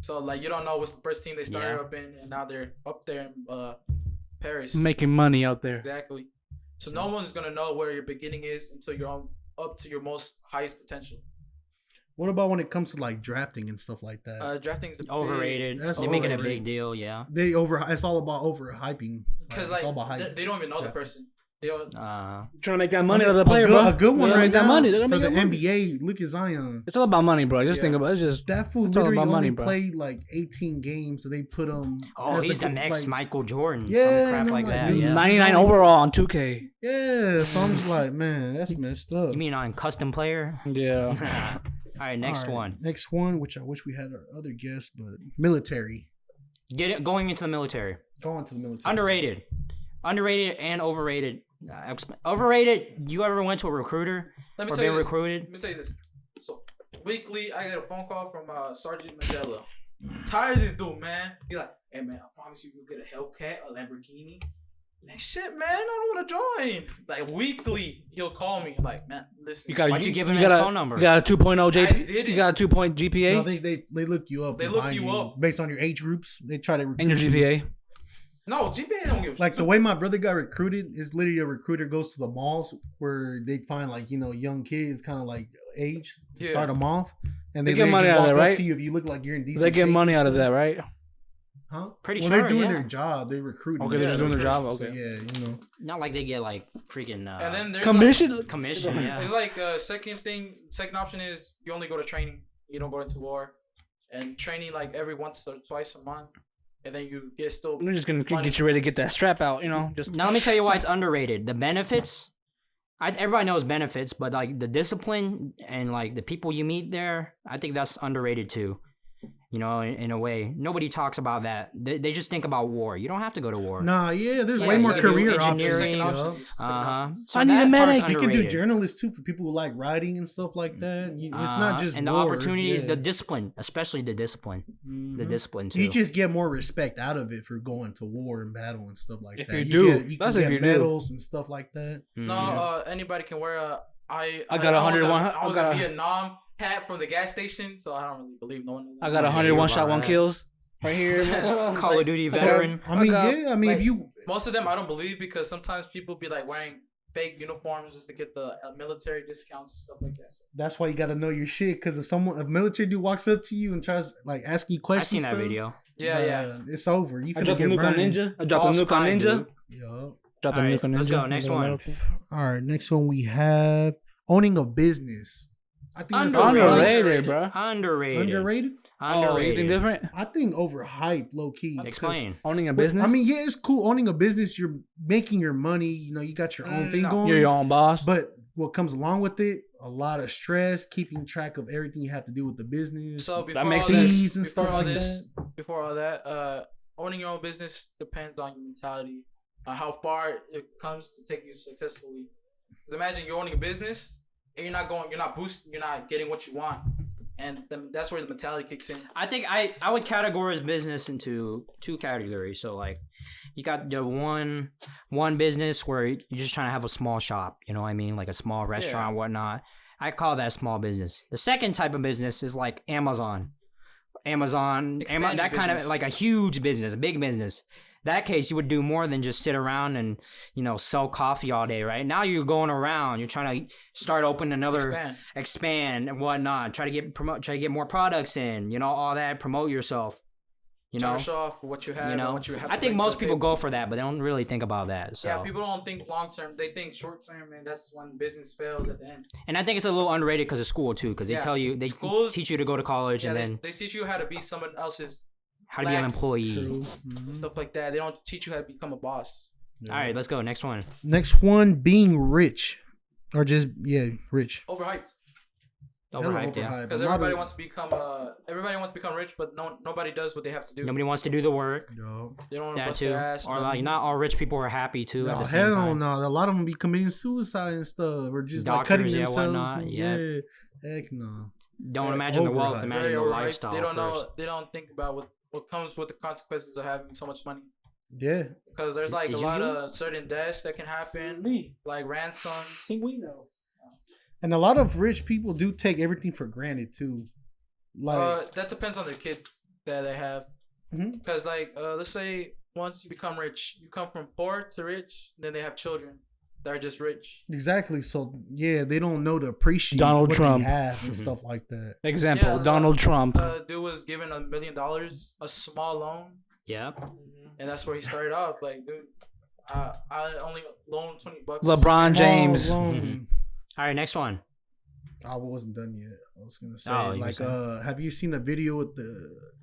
So like you don't know what's the first team they started Yeah. up in, and now they're up there in Paris. Making money out there. Exactly. So no one's gonna know where your beginning is until you're up to your most highest potential. What about when it comes to like drafting and stuff like that? Drafting is Overrated. That's They make it a overrated. big deal. Yeah. It's all about overhyping. because it's like all about hype. they don't even know the Yeah. person. They don't, Trying to make that money out of the a player, good, bro. a good one They're gonna right make that now money. They're gonna for make the that money. NBA. Look at Zion. It's all about money, bro. Just Yeah. think about it. It's just That fool It's all literally about only money, bro. played like 18 games, so they put him. Oh, as he's the next like, Michael Jordan. Yeah, Some crap and I'm like like, that. dude, Yeah. 99 overall on 2K. Yeah, so I'm just like, man, that's messed up. You mean on custom player? Yeah. All right, next All right, one. Next one, which I wish we had our other guest, but military. Going into the military. Going to the military. Underrated and overrated. Overrated. You ever went to a recruiter Let me or tell you been this. recruited? Let me tell you this. So weekly, I get a phone call from Sergeant Mandela. Tired of this dude, man. He's like, "Hey man, I promise you, you'll get a Hellcat, a Lamborghini." Like, shit, man, I don't want to join. Like weekly, he'll call me. I'm like, man, listen. Why'd you give him his got a- phone number? You got a 2.0 I JP. did You it. got a 2-point GPA No, they look you up. They and look find you up. based on your age groups. They try to recruit and your you. GPA. No, GPA don't give. Like the way my brother got recruited is literally a recruiter goes to the malls where they find like young kids, kind of like age to Yeah. start them off, and They they get literally money just out of walk that, up right? to you if you look like you're in decent. They get shape money and out of stuff. that, right? Huh? Pretty well, sure, they're doing yeah. their job. They recruiting. Okay, they're Yeah, just doing their they're job. So, Okay. yeah, Not like they get like freaking And then there's Commission. commission. Yeah. It's like second option is you only go to training. You don't go into war, and training like every once or twice a month, and then you get still. We're just gonna money. get you ready to get that strap out. Just Now let me tell you why it's underrated. The benefits. Everybody knows benefits, but like the discipline and like the people you meet there, I think that's underrated too. In a way, nobody talks about that. They just think about war. You don't have to go to war. Nah, yeah, there's Yeah, way you more can do career options. engineering. yup. So I need a that part's medic. You can do underrated. journalists too for people who like writing and stuff like that. It's not just and the war, opportunities, yeah. the discipline, especially the discipline, the Mhm. discipline too. You just get more respect out of it for going to war and battle and stuff like If that. you do. you That's can if get you do. medals and stuff like that. Mhm. No, anybody can wear a. I got 101 I was I got in a- Vietnam hat from the gas station, so I don't really believe no one. I got Yeah, 101 you're shot, right. 1 kills right here. Call of Duty veteran. I mean, got- yeah. I mean, like- if you Most of them I don't believe because sometimes people be like wearing fake uniforms just to get the military discounts and stuff like that. So, that's why you got to know your shit. Because if a military dude walks up to you and tries like asking you I've questions, seen that stuff, video. yeah. it's over. You I finna dropped a get nuke on burned. Ninja. I dropped a False nuke on pride, Ninja. dude. Yup. Dropped a Alright, nuke on Ninja. let's go, next one. All right, next one we have owning a business. I think that's Underrated, bro. Underrated. Underrated. Oh, you think different? I think overhyped, low key. Explain. Owning a business? I mean, yeah, it's cool owning a business. You're making your money. You got your own thing No. going. You're your own boss. But what comes along with it, a lot of stress, keeping track of everything you have to do with the business. So before That makes all this, fees and before stuff all like this, before all that, owning your own business depends on your mentality, on how far it comes to take you successfully. Because imagine you're owning a business and you're not boosting, you're not getting what you want, and that's where the mentality kicks in. I think I would categorize business into 2 categories. So like, you got the one business where you're just trying to have a small shop. You know what I mean, like a small restaurant, whatnot. I call that small business. The second type of business is like Amazon, that kind of like a huge business, a big business. That case, you would do more than just sit around and, you know, sell coffee all day, right? Now you're going around, you're trying to start open another, expand and whatnot, try to get more products in, you know, all that, promote yourself, you know, show off what you have, you know. and what you have. I think most people go for that, but they don't really think about that. So yeah, people don't think long term; they think short term, and that's when business fails at the end. And I think it's a little underrated because of school too, because they tell you teach you to go to college, and then they teach you how to be someone else's. How to be an employee. Stuff like that. They don't teach you how to become a boss. Yeah. All right, let's go. Next one. Next one, being rich. Or just, rich. Overhyped. Overhyped, yeah. Because everybody wants to become rich, but nobody does what they have to do. Nobody wants to do the work. No. They don't want to bust their ass. Or like, not all rich people are happy too. No, hell no. A lot of them be committing suicide and stuff. Or just Doctors, like cutting themselves. Yeah. Heck no. Don't imagine the wealth, imagine the lifestyle. They don't think about what comes with the consequences of having so much money. Yeah. Because there's like a lot of certain deaths that can happen. Like ransom. I think we know. And a lot of rich people do take everything for granted too. Like that depends on the kids that they have. Because let's say once you become rich, you come from poor to rich, then they have children that are just rich. Exactly. So they don't know to appreciate Donald what Trump they have and stuff like that. Example, Donald Trump. Dude was given $1 million, a small loan. Yep. And that's where he started off. Like, dude, I only loaned $20. LeBron James. All right, next one. I wasn't done yet. I was gonna say, have you seen the video with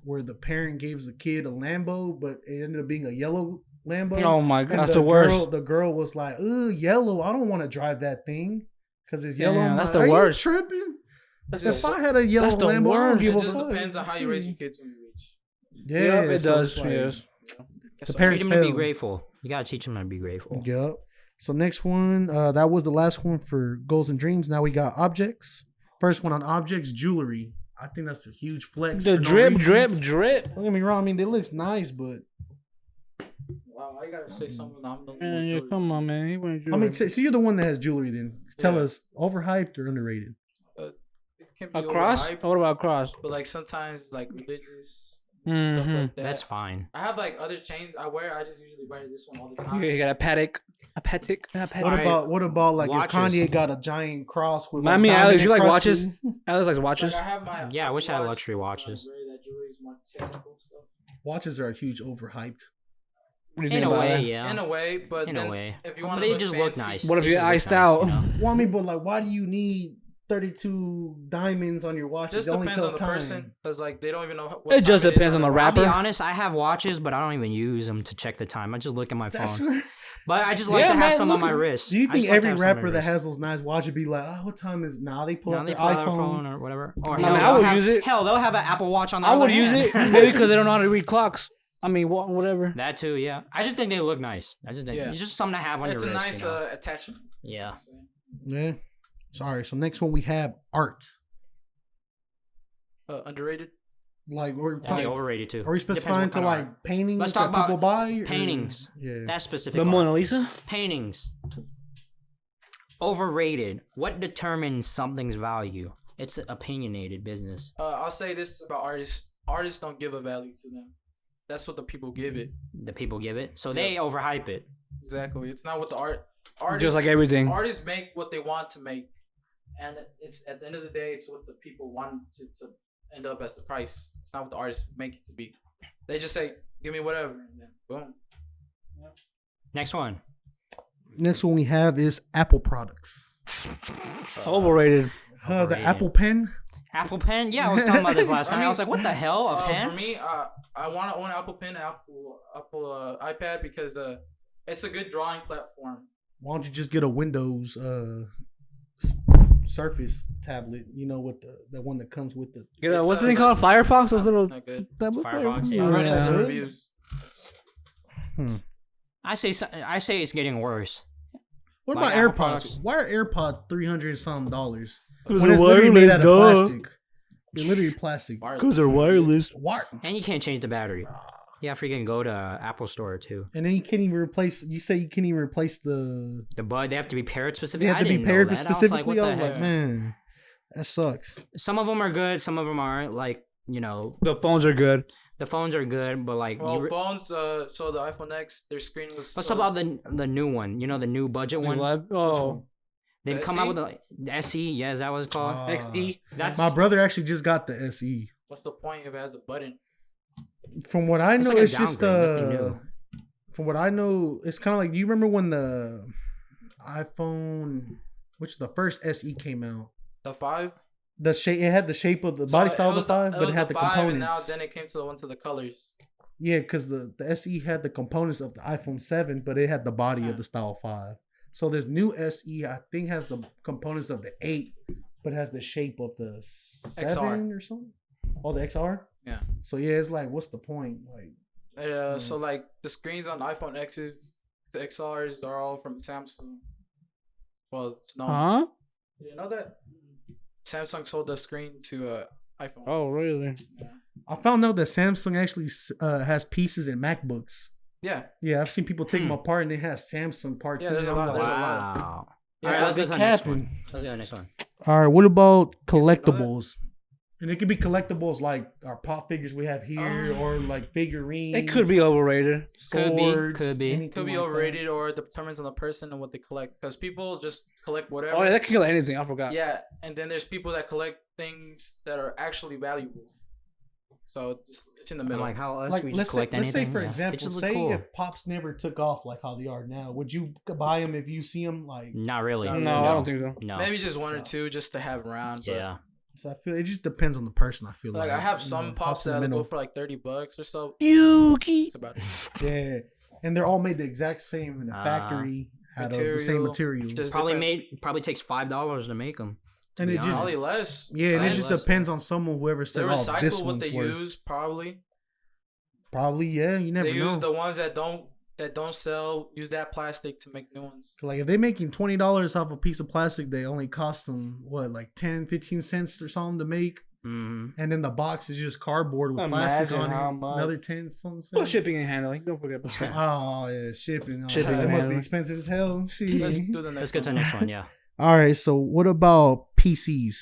where the parent gives the kid a Lambo, but it ended up being a yellow Lambo? Oh my god, that's the worst. The girl was like, "Ooh, yellow! I don't want to drive that thing because it's yellow." That's the worst. Are you tripping? If I had a yellow Lambo, I don't give a fuck. It just depends on how you raise your kids when you're rich. Yeah, it does. Yes. The parents teach them to be grateful. You gotta teach them to be grateful. Yep. So next one, that was the last one for goals and dreams. Now we got objects. First one on objects, jewelry. I think that's a huge flex. The drip. Don't get me wrong. I mean, it looks nice, but wow, I gotta say something. Come on, man. I mean, so you're the one that has jewelry. Then tell us, overhyped or underrated? It can be across. What about across? But like sometimes, like religious. Mm-hmm. Stuff like that. That's fine. I have like other chains I wear. I just usually wear this one all the time. You got a Patek. What about like watches. your Kanye got a giant cross with? I mean, Alex, you like watches? Alex likes watches. Like I have my. Yeah, I wish I had luxury watches. That jewelry is more technical stuff. Watches are huge overhyped. In a way, yeah. In a way, but in then a way, if you want they to just fancy, look nice. What if you're iced out? Well, I mean, but like, why do you need 32 diamonds on your watch? Just it only depends tells on the time. person, because like they don't even know. It just depends on the I'll rapper. be honest, I have watches, but I don't even use them to check the time. I just look at my phone. Right. But I just like to have some on my wrist. Do you think every rapper that has those nice watches be like, oh, what time is it? Nah, they pull out their iPhone or whatever. Or I would use it. Hell, they'll have an Apple Watch on their I would use hand. it maybe because they don't know how to read clocks. I mean, whatever. That too, yeah. I just think they look nice. I just think it's just something to have on your wrist. It's a nice attachment. Yeah. Yeah. Sorry. So next one we have art. Underrated. Like we're I think overrated too. Are we specifying to like paintings Let's talk that people about buy? paintings. Yeah. That's specific. The Mona Lisa? Paintings. Overrated. What determines something's value? It's opinionated business. I'll say this about artists. Artists don't give a value to them. That's what the people give it. The people give it. So they overhype it. Exactly. It's not what the artists. Just like everything. Artists make what they want to make. And it's at the end of the day, it's what the people want to end up as the price. It's not what the artists make it to be. They just say, give me whatever, and then boom. Yeah. Next one. Next one we have is Apple products. Overrated. The Apple Pen. Apple Pen? Yeah, I was talking about this last night. I was like, what the hell? A pen? For me, I want to own an Apple Pen, Apple iPad because it's a good drawing platform. Why don't you just get a Windows Surface tablet. You know, with the one that comes with the. Yeah, It's, what's the thing called? Firefox. Those little. Not good. Firefox, I yeah. read Yeah. the reviews. I say it's getting worse. What Like about Apple AirPods? products. Why are AirPods $300 something dollars? Because When they're it's literally made out of wireless, duh. plastic. They're literally plastic. Because they're wireless. What? And you can't change the battery. You have to freaking go to Apple Store too. And then you can't even replace. You say you can't even replace the. The bud, they have to be paired specific. They have I to be didn't know paired that. specifically. I I was was like, like, what the heck? man, that sucks. Some of them are good, some of them aren't. Like, you know, The phones are good. the phones are good, but like, Well, phones. So the iPhone X, their screen was. what's about the new one? You know, the new budget one. Oh, They've The come out SE? with the SE. Yeah, is that what it's called? XE. That's My brother actually just got the SE. What's the point if it has a button? From what I It's know, like a it's just downgrade, nothing new. From what I know, it's kind of like. Do you remember when the iPhone, which the first SE came out? The 5. The shape it had the shape of the So body it style of the was 5, but it was had the 5, components. And now then it came to the ones to the colors. Yeah, because the SE had the components of the iPhone 7, but it had the body Yeah. of the style 5. So this new SE, I think, has the components of the 8, but has the shape of the 7 XR. or something. Oh, the XR? Yeah. So yeah, it's like, what's the point? Like, So like the screens on iPhone X's, the XRs are all from Samsung. Well, it's known. huh? You know that Samsung sold the screen to iPhone. Oh, really? I found out that Samsung actually has pieces in MacBooks. Yeah. Yeah, I've seen people take them apart and they have Samsung parts. Yeah, in there's it. a I'm lot. like, There's a lot. Wow. Yeah, All right, let's they go to the next capping. one. Let's go to the next one. All right, what about that? collectibles? And it could be collectibles like our pop figures we have here, or like figurines. It could be overrated. Swords, Could be. anything Could be like that. overrated, or it depends on the person and what they collect. Because people just collect whatever. Oh, yeah, that can kill anything. I forgot. Yeah, and then there's people that collect things that are actually valuable. So it's in the I'm middle. like, how else Like we let's just say, collect let's say anything? for Yeah. It example, just looks say cool. if pops never took off like how they are now, would you buy them if you see them? Like, Not really. No, I don't think so. No. Maybe just one or So- two just to have around. But Yeah. so I feel it just depends on the person. I feel like I have some how pops that go sentimental. for like $30 or so. Yuki. That's about it. Yeah, and they're all made the exact same in the factory out of the same material. Just Probably different- probably takes $5 to make them. And it just Probably less. yeah, and it Probably just less. depends on someone whoever They says, "Oh, this recycle what one's they worth." use. Probably Probably, yeah. You never they know. use the ones that don't sell. Use that plastic to make new ones. Like if they're making $20 off a piece of plastic, they only cost them what, like 10, 15 cents or something to make. Mm-hmm. And then the box is just cardboard with plastic Imagine on how it. much. Another 10 something Well, cents. shipping and handling. Don't forget about that. Oh yeah, shipping. Oh, Shipping that and must be handling. expensive as hell. Let's Shit. do the next. Let's get to the one. next one. Yeah. All right, so what about PCs?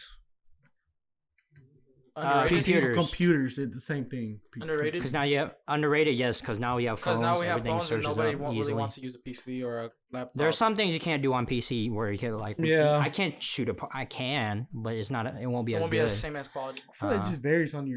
Underrated. Computers. Computers, it's the same thing. Underrated. Because now you have underrated, yes. Because now we have Because phones. now we have everything phones and searches nobody up really easily. wants to use a PC or a laptop. There are some things you can't do on PC where you can like. Yeah. I can't shoot a. I can, but it's not. It won't be It as won't be good. the same as quality. I feel like it just varies on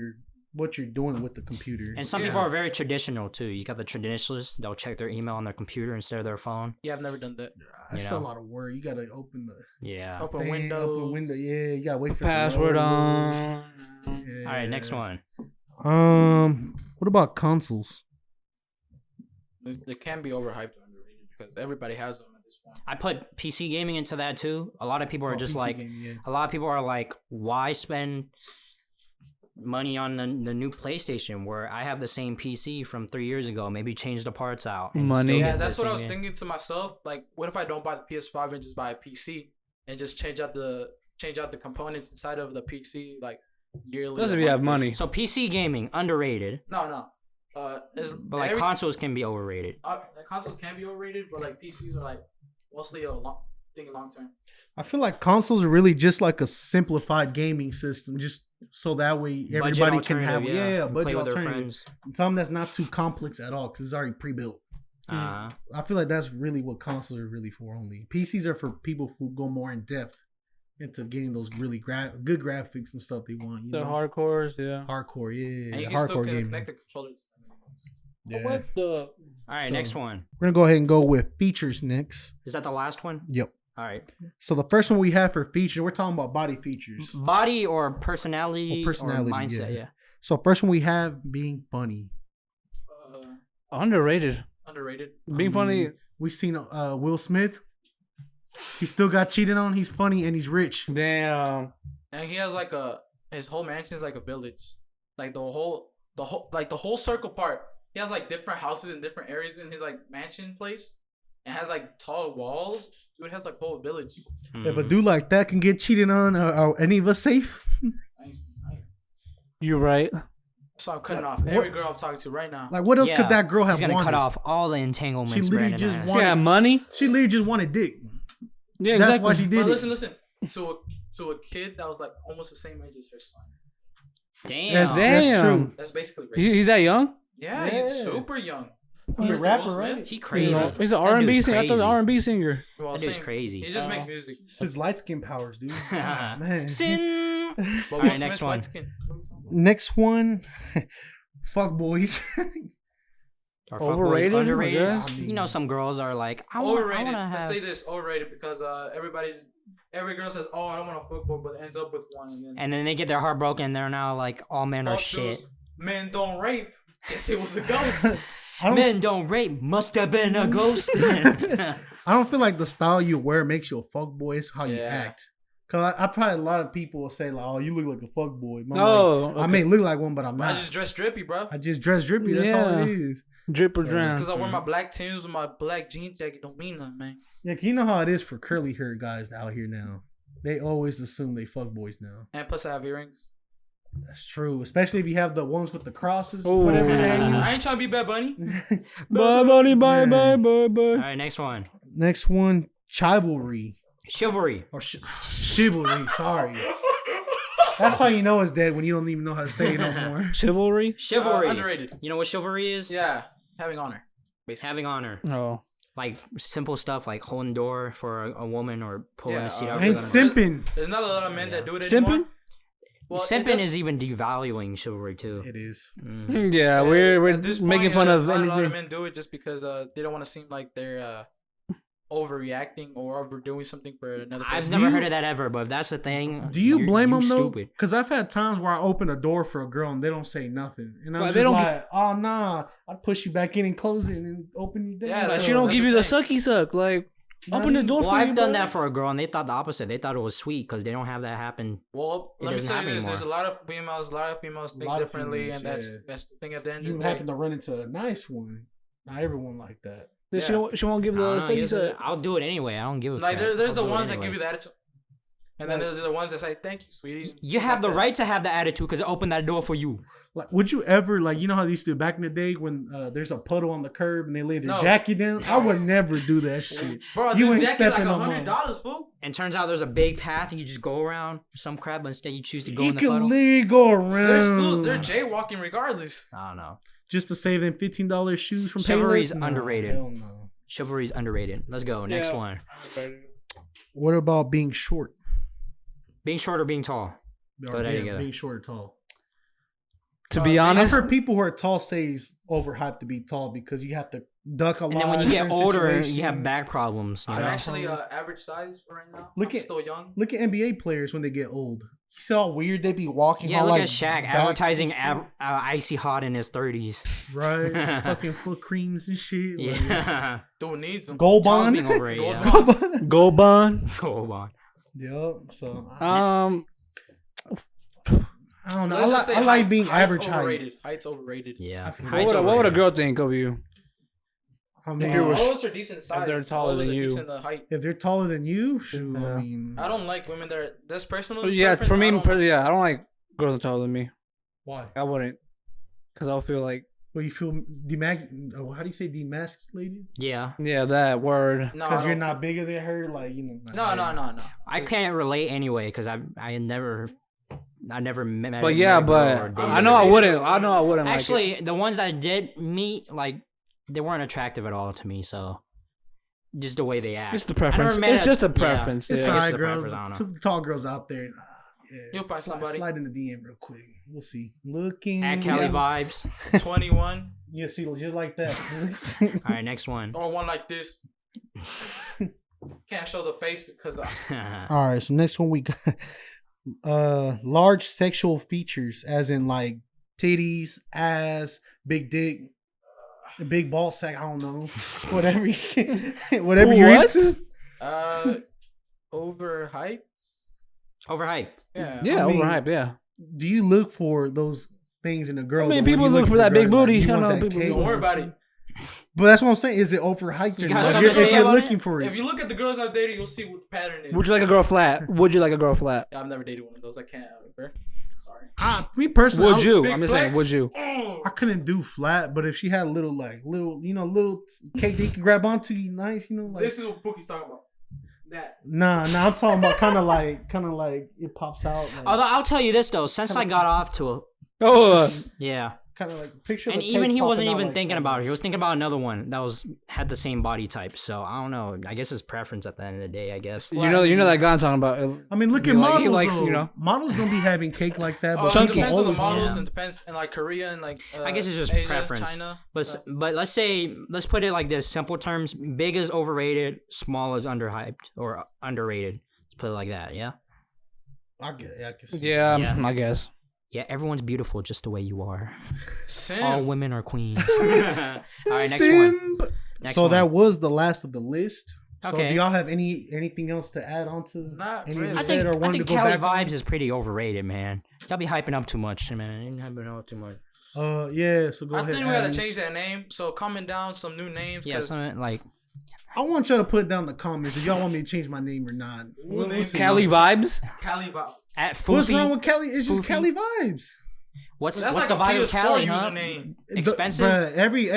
what you're doing with the computer. And some Yeah. people are very traditional too. You got the traditionalists; they'll check their email on their computer instead of their phone. Yeah, I've never done that. That's you a know. lot of work. You gotta open the Yeah. Open thing, window. open window. Yeah, you gotta wait for it to Password load. on. Yeah. All right, next one. What about consoles? They can be overhyped or underrated because everybody has them at this point. I put PC gaming into that too. A lot of people are Oh, just PC like, gaming, yeah. a lot of people are like, why spend money on the new PlayStation where I have the same PC from 3 years ago? Maybe change the parts out. and Money. still Yeah, get that's the what I same was game. thinking to myself. Like, what if I don't buy the PS5 and just buy a PC and just change out the components inside of the PC like yearly? Doesn't or if you have monthly? money. So PC gaming underrated, No. but like consoles can be overrated. like consoles can be overrated, but like PCs are like mostly thinking long term. I feel like consoles are really just like a simplified gaming system, just so that way everybody can have alternative, a and budget play with their alternative. friends. Something that's not too complex at all because it's already pre-built. Uh, I feel like that's really what consoles are really for. Only PCs are for people who go more in depth into getting those really good graphics and stuff they want. You The know? hardcores, yeah. Hardcore, yeah, And you can still hardcore gaming. connect the controllers. Yeah. What the? all right, So- next one. We're gonna go ahead and go with features next. Is that the last one? Yep. All right. So the first one we have for features, we're talking about body features. Body or personality, Or personality, or mindset. yeah. Yeah. So first one we have being funny. Underrated. Underrated. Being funny. We've seen Will Smith. He still got cheated on. He's funny and he's rich. Damn. And he has like his whole mansion is like a village, like the whole circle part. He has like different houses in different areas in his like mansion place, and has like tall walls. Dude has like whole village. Yeah, but dude like that can get cheated on. Are any of us safe? You're right. So I'm cutting off every girl I'm talking to right now. Like, what else could that girl have He's gonna wanted? cut off all the entanglements. She literally Brandon just has. wanted- Yeah, money. She literally just wanted dick. Yeah, That's exactly. why she did But it. listen. To a kid that was like almost the same age as her son. Damn. That's true. That's basically rape. He's that young? Yeah, he's super young. He's a Compared to rapper, Will Smith. He crazy. He's an That R&B dude's singer. I thought he was an crazy. R&B singer. Well, That dude's same. crazy. He just makes music. It's his light skin powers, dude. Ah, man. Sin. But All Will right, next Smith's one. light skin. Next one, fuck boys. Or fuck boys, Overrated, I underrated. guess. You know, some girls are like, I want Overrated. to Let's have. say this overrated because every girl says, "Oh, I don't want a fuckboy," but ends up with one. And then they get their heart broken. They're now like, all men are Fuck shit. those Men don't rape. Guess it was a ghost. Men don't rape. Must have been a ghost. I don't feel like the style you wear makes you a fuck boy. It's how you Yeah. act. Cause I probably a lot of people will say like, "Oh, you look like a fuck boy." No, I may look like one, but I'm I not. just dress drippy, bro. I just dress drippy. That's all Yeah. it is. Drip or So, drown. Just because I wear my black Timbs with my black jean jacket don't mean nothing, man. Yeah, you know how it is for curly hair guys out here now. They always assume they fuck boys now. And plus I have earrings. That's true, especially if you have the ones with the crosses, Ooh. whatever they hang I ain't trying to be Bad Bunny. Bye, buddy. Bye, Yeah. bye, bye, All bye. right, next one. Next one, chivalry Chivalry. or chivalry. Sorry, that's how you know it's dead when you don't even know how to say it no more. Chivalry? Chivalry. Underrated. You know what chivalry is? Yeah, having honor. Basically. Having honor. Oh. Like simple stuff like holding the door for a woman or pulling Yeah, a seat I out. I ain't for them. simping. There's not a lot of men that do it anymore. Simping? Well, it Simping does- is even devaluing chivalry too. It is. Mm. Yeah, we're at this making point, fun of a lot of anything. men do it just because they don't want to seem like they're overreacting or overdoing something for another person. I've never heard of that ever, but if that's the thing, Do you blame them though? Stupid. Because I've had times where I open a door for a girl and they don't say nothing, and I'm Well, just they don't like, "Oh nah, I'd push you back in and close it and open you down." Yeah, But so she don't that's give the you the thing. sucky suck. Like, You know open what I the mean? door Well, for you. I've done bro. that for a girl, and they thought the opposite. They thought it was sweet because they don't have that happen. Well, It let me doesn't say happen this: anymore. there's a lot of females A think lot of differently, females, and yeah. that's the thing at the end You of the day. happen to run into a nice one. Not everyone like that. Yeah. She won't give I the don't know, sucky yes, suck. I'll do it anyway. I don't give a Like crap. there's I'll the do it ones that anyway. give you the attitude, and then there's the ones that say thank you, sweetie. You have Like the that. right to have the attitude because it opened that door for you. Like, would you ever like you know how they used to do back in the day when there's a puddle on the curb and they lay their No. jacket down? I would never do that shit. Bro, You this ain't jacket like stepping no more. $100, fool. And turns out there's a big path and you just go around some crap, but instead you choose to go You in the can puddle. literally go They're around jaywalking regardless. I don't know. just to save them $15 shoes from Chivalry's Payless? No, underrated. hell no. Chivalry's underrated. Let's go. Next Yeah. one. What about being short? Being short or being tall? Or Throw that being, together. being short or tall? To be I've honest, heard people who are tall say it's overhyped to be tall because you have to duck a lot. And then when you in get certain older, you have situations. back problems. You I'm know? actually average size for right now. Look I'm at- still young. Look at NBA players when they get old. You see how weird they be walking? Yeah, how, look like, at Shaq backs advertising and shit? icy hot in his 30s. Right, fucking foot creams and shit. Like, Yeah. Dude needs them. Gold Charles bond. being overrated. Gold Yeah. Gold bond. go bond. Go on. Yep. So I don't know. Let's just say I like height- being height's average height. overrated. Height's overrated. Yeah. I- Height's What would a overrated. girl think of you? I mean, you were- All of us are decent size. they're taller All of us than are you. Decent height. if they're taller than you, shoot. Yeah. I mean, I don't like women that are. That's personal. Yeah, preference, for me, I don't- yeah, I don't like girls taller than me. why? I wouldn't, because I'll feel like, Well, you feel how do you say demasculated? Yeah. yeah, that word. No, Because I you're don't- not bigger than her, like you know. No. I can't relate anyway because I never met. But yeah, met a girl but or dated I a know girl. I wouldn't. I know I wouldn't. Actually, the ones I did meet, like, they weren't attractive at all to me. So, just the way they act. like it. It's the I never preference. met It's a- just a yeah. preference. It's Yeah, I Yeah. guess alright, the girls. preference, I don't know. To the tall girls out there. Yeah, You'll find somebody. Slide in the DM real quick. We'll see. Looking. At Cali vibes. 21 Yeah, see, just like that. All right, next one. or one like this. Can't show the face because All right, so next one we got large sexual features, as in like titties, ass, big dick, big ball sack. I don't know, whatever, whatever you're What? into. Overhyped. Overhyped. Yeah. Yeah, I mean, overhyped. Yeah. Do you look for those things in a girl? I mean, though, when people you look for that girl, big booty. you I want know that people cake. look Don't worry about it. But that's what I'm saying. Is it overhyped? You or got not? something If to say you're about looking it? for it. If you look at the girls I've dated, you'll see what the pattern is. Would you like a girl flat? Would you like a girl flat? I've never dated one of those. I can't. Fair. Sorry. Me personally, Would you? Big I'm just saying, flex. would you? I couldn't do flat, but if she had little cake that you can grab onto, nice, like. This is what Pookie's talking about. That. Nah, I'm talking about kind of like it pops out. Like, Although I'll tell you this though, since I got off to a Oh, yeah, kind of like picture. and the even cake he wasn't popping out even like thinking that. about it. He was thinking about another one that had the same body type. So I don't know. I guess it's preference at the end of the day. I guess. you know that guy I'm talking about. I mean, look He at like- he models. likes, Though. Models don't be having cake like that, but It chunky. depends on the always want- models Yeah. and depends in like Korea and like. I guess it's just Asia, preference. China. But let's put it like this: simple terms. Big is overrated. Small is underhyped or underrated. Let's put it like that. Yeah. I can see. Yeah, Yeah. I guess. Yeah. Everyone's beautiful just the way you are. Sim. All women are queens. All right. Next one. Next So one. that was the last of the list. So Okay. do y'all have anything else to add on to? Not any really. of I the think said or wanted to go Cali back on? Vibes is pretty overrated, man. Y'all be hyping up too much, man. Ain't hyping up too much. Yeah. So go I ahead. think we gotta Adam. change that name. So comment down some new names. Yeah, 'cause something like I want y'all to put down in the comments if y'all want me to change my name or not. We'll see. Cali vibes. Cali Vibe. at What's Foofy. wrong with Cali? It's just Foofy. Cali vibes. What's That's the like a vibe of PS4 Cali, huh? username. Expensive? Bruh, every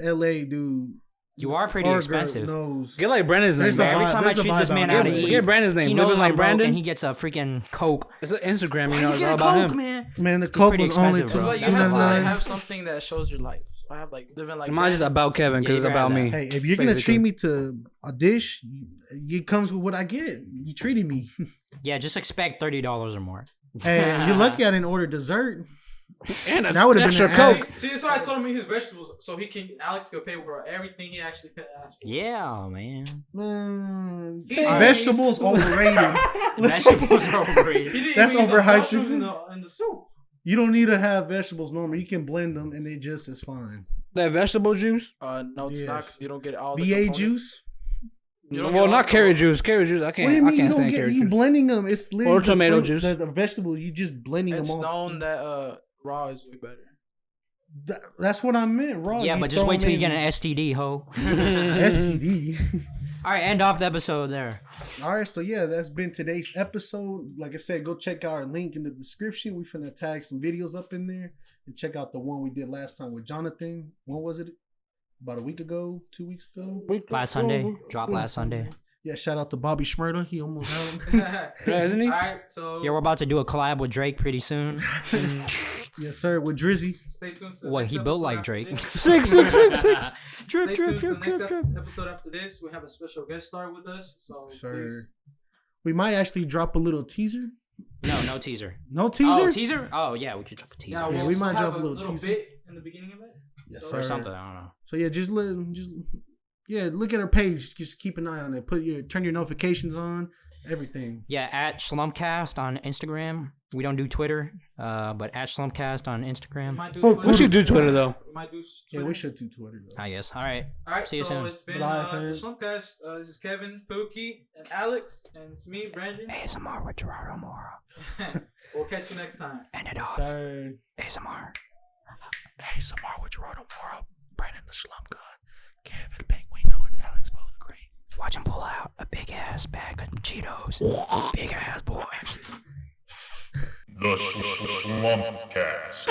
LA dude. You are pretty or girl expensive. knows. Get like Brandon's name. There's bro. a Every vibe- time I there's a treat this vibe man out out to there. eat, Get Brandon's name. he Living knows like I'm broke Brandon. and he gets a freaking Coke. It's an Instagram. Why You know, you it's get all a about Coke, him. man? Man, the Coke pretty was only expensive, bro. two Like you That's have to not like, fine. have something that shows your life. So I have like living like. Mine's just that. about Kevin because Yeah, it's you about gotta me. have Hey, if you're gonna Basically. treat me to a dish, it comes with what I get. You treated me. Yeah, just expect $30 or more. Hey, you're lucky I didn't order dessert. And That would have been extra an Coke. ass. See, that's why I told him his vegetables, so Alex could pay for everything he actually asked for. Yeah, man. Man, He- vegetables overrated. Vegetables are overrated. He didn't That's even get the overhyped. mushrooms in the soup. You don't need to have vegetables normal. You can blend them and they just as fine. That vegetable juice. No, it's not. 'Cause you don't get all the VA components. juice. You don't Well, get not all carrot the- juice. Carrot juice. I can't. What do you mean I you can't don't stand get carrot you juice. blending them? It's literally Or the tomato fruit, juice. The vegetable. You just blending It's them all. known that raw is way better. That's what I meant, raw. Yeah, You but just throw wait till you them get in an STD, ho. STD. All right, end off the episode there. All right, so yeah, that's been today's episode. Like I said, go check out our link in the description. We finna tag some videos up in there and check out the one we did last time with Jonathan. When was it? About a week ago, 2 weeks ago. Last Sunday. Dropped last Sunday. Yeah, shout out to Bobby Schmurda. He almost had him. Yeah, isn't he? All right, so Yeah, we're about to do a collab with Drake pretty soon. Yes, sir, with Drizzy. stay tuned. To the What, next he built episode like after Drake. this. Six. Stay Drip, tuned drip, to the drip, next drip, drip. episode after this. We have a special guest star with us. So Sir. please. We might actually drop a little teaser. No teaser. No teaser? Oh, teaser? Oh, yeah, we could drop a teaser. Yeah, Yeah, we'll we also might have drop a little teaser. bit in the beginning of it. Yes, So- Or sir. something, I don't know. So yeah, just look at our page. Just keep an eye on it. Turn your notifications on. Everything. Yeah, at Shlumpedcast on Instagram. We don't do Twitter, but at Shlumpedcast on We Instagram. might do Well, Twitter. we should do Twitter though. We might do Yeah, Twitter. we should do Twitter though. I guess. All right. All right, See you so soon. it's been Bye, the fans. Shlumpedcast. This is Kevin, Pookie, and Alex, and it's me, Brandon. ASMR with Gerardo Mora. We'll catch you next time. End it off. Sir. ASMR. ASMR with Gerardo Mora, Brandon the Slum God, Kevin Penguino, and Alex Bo the Great. Watch him pull out a big ass bag of Cheetos. Big ass boy. The Slumpcast.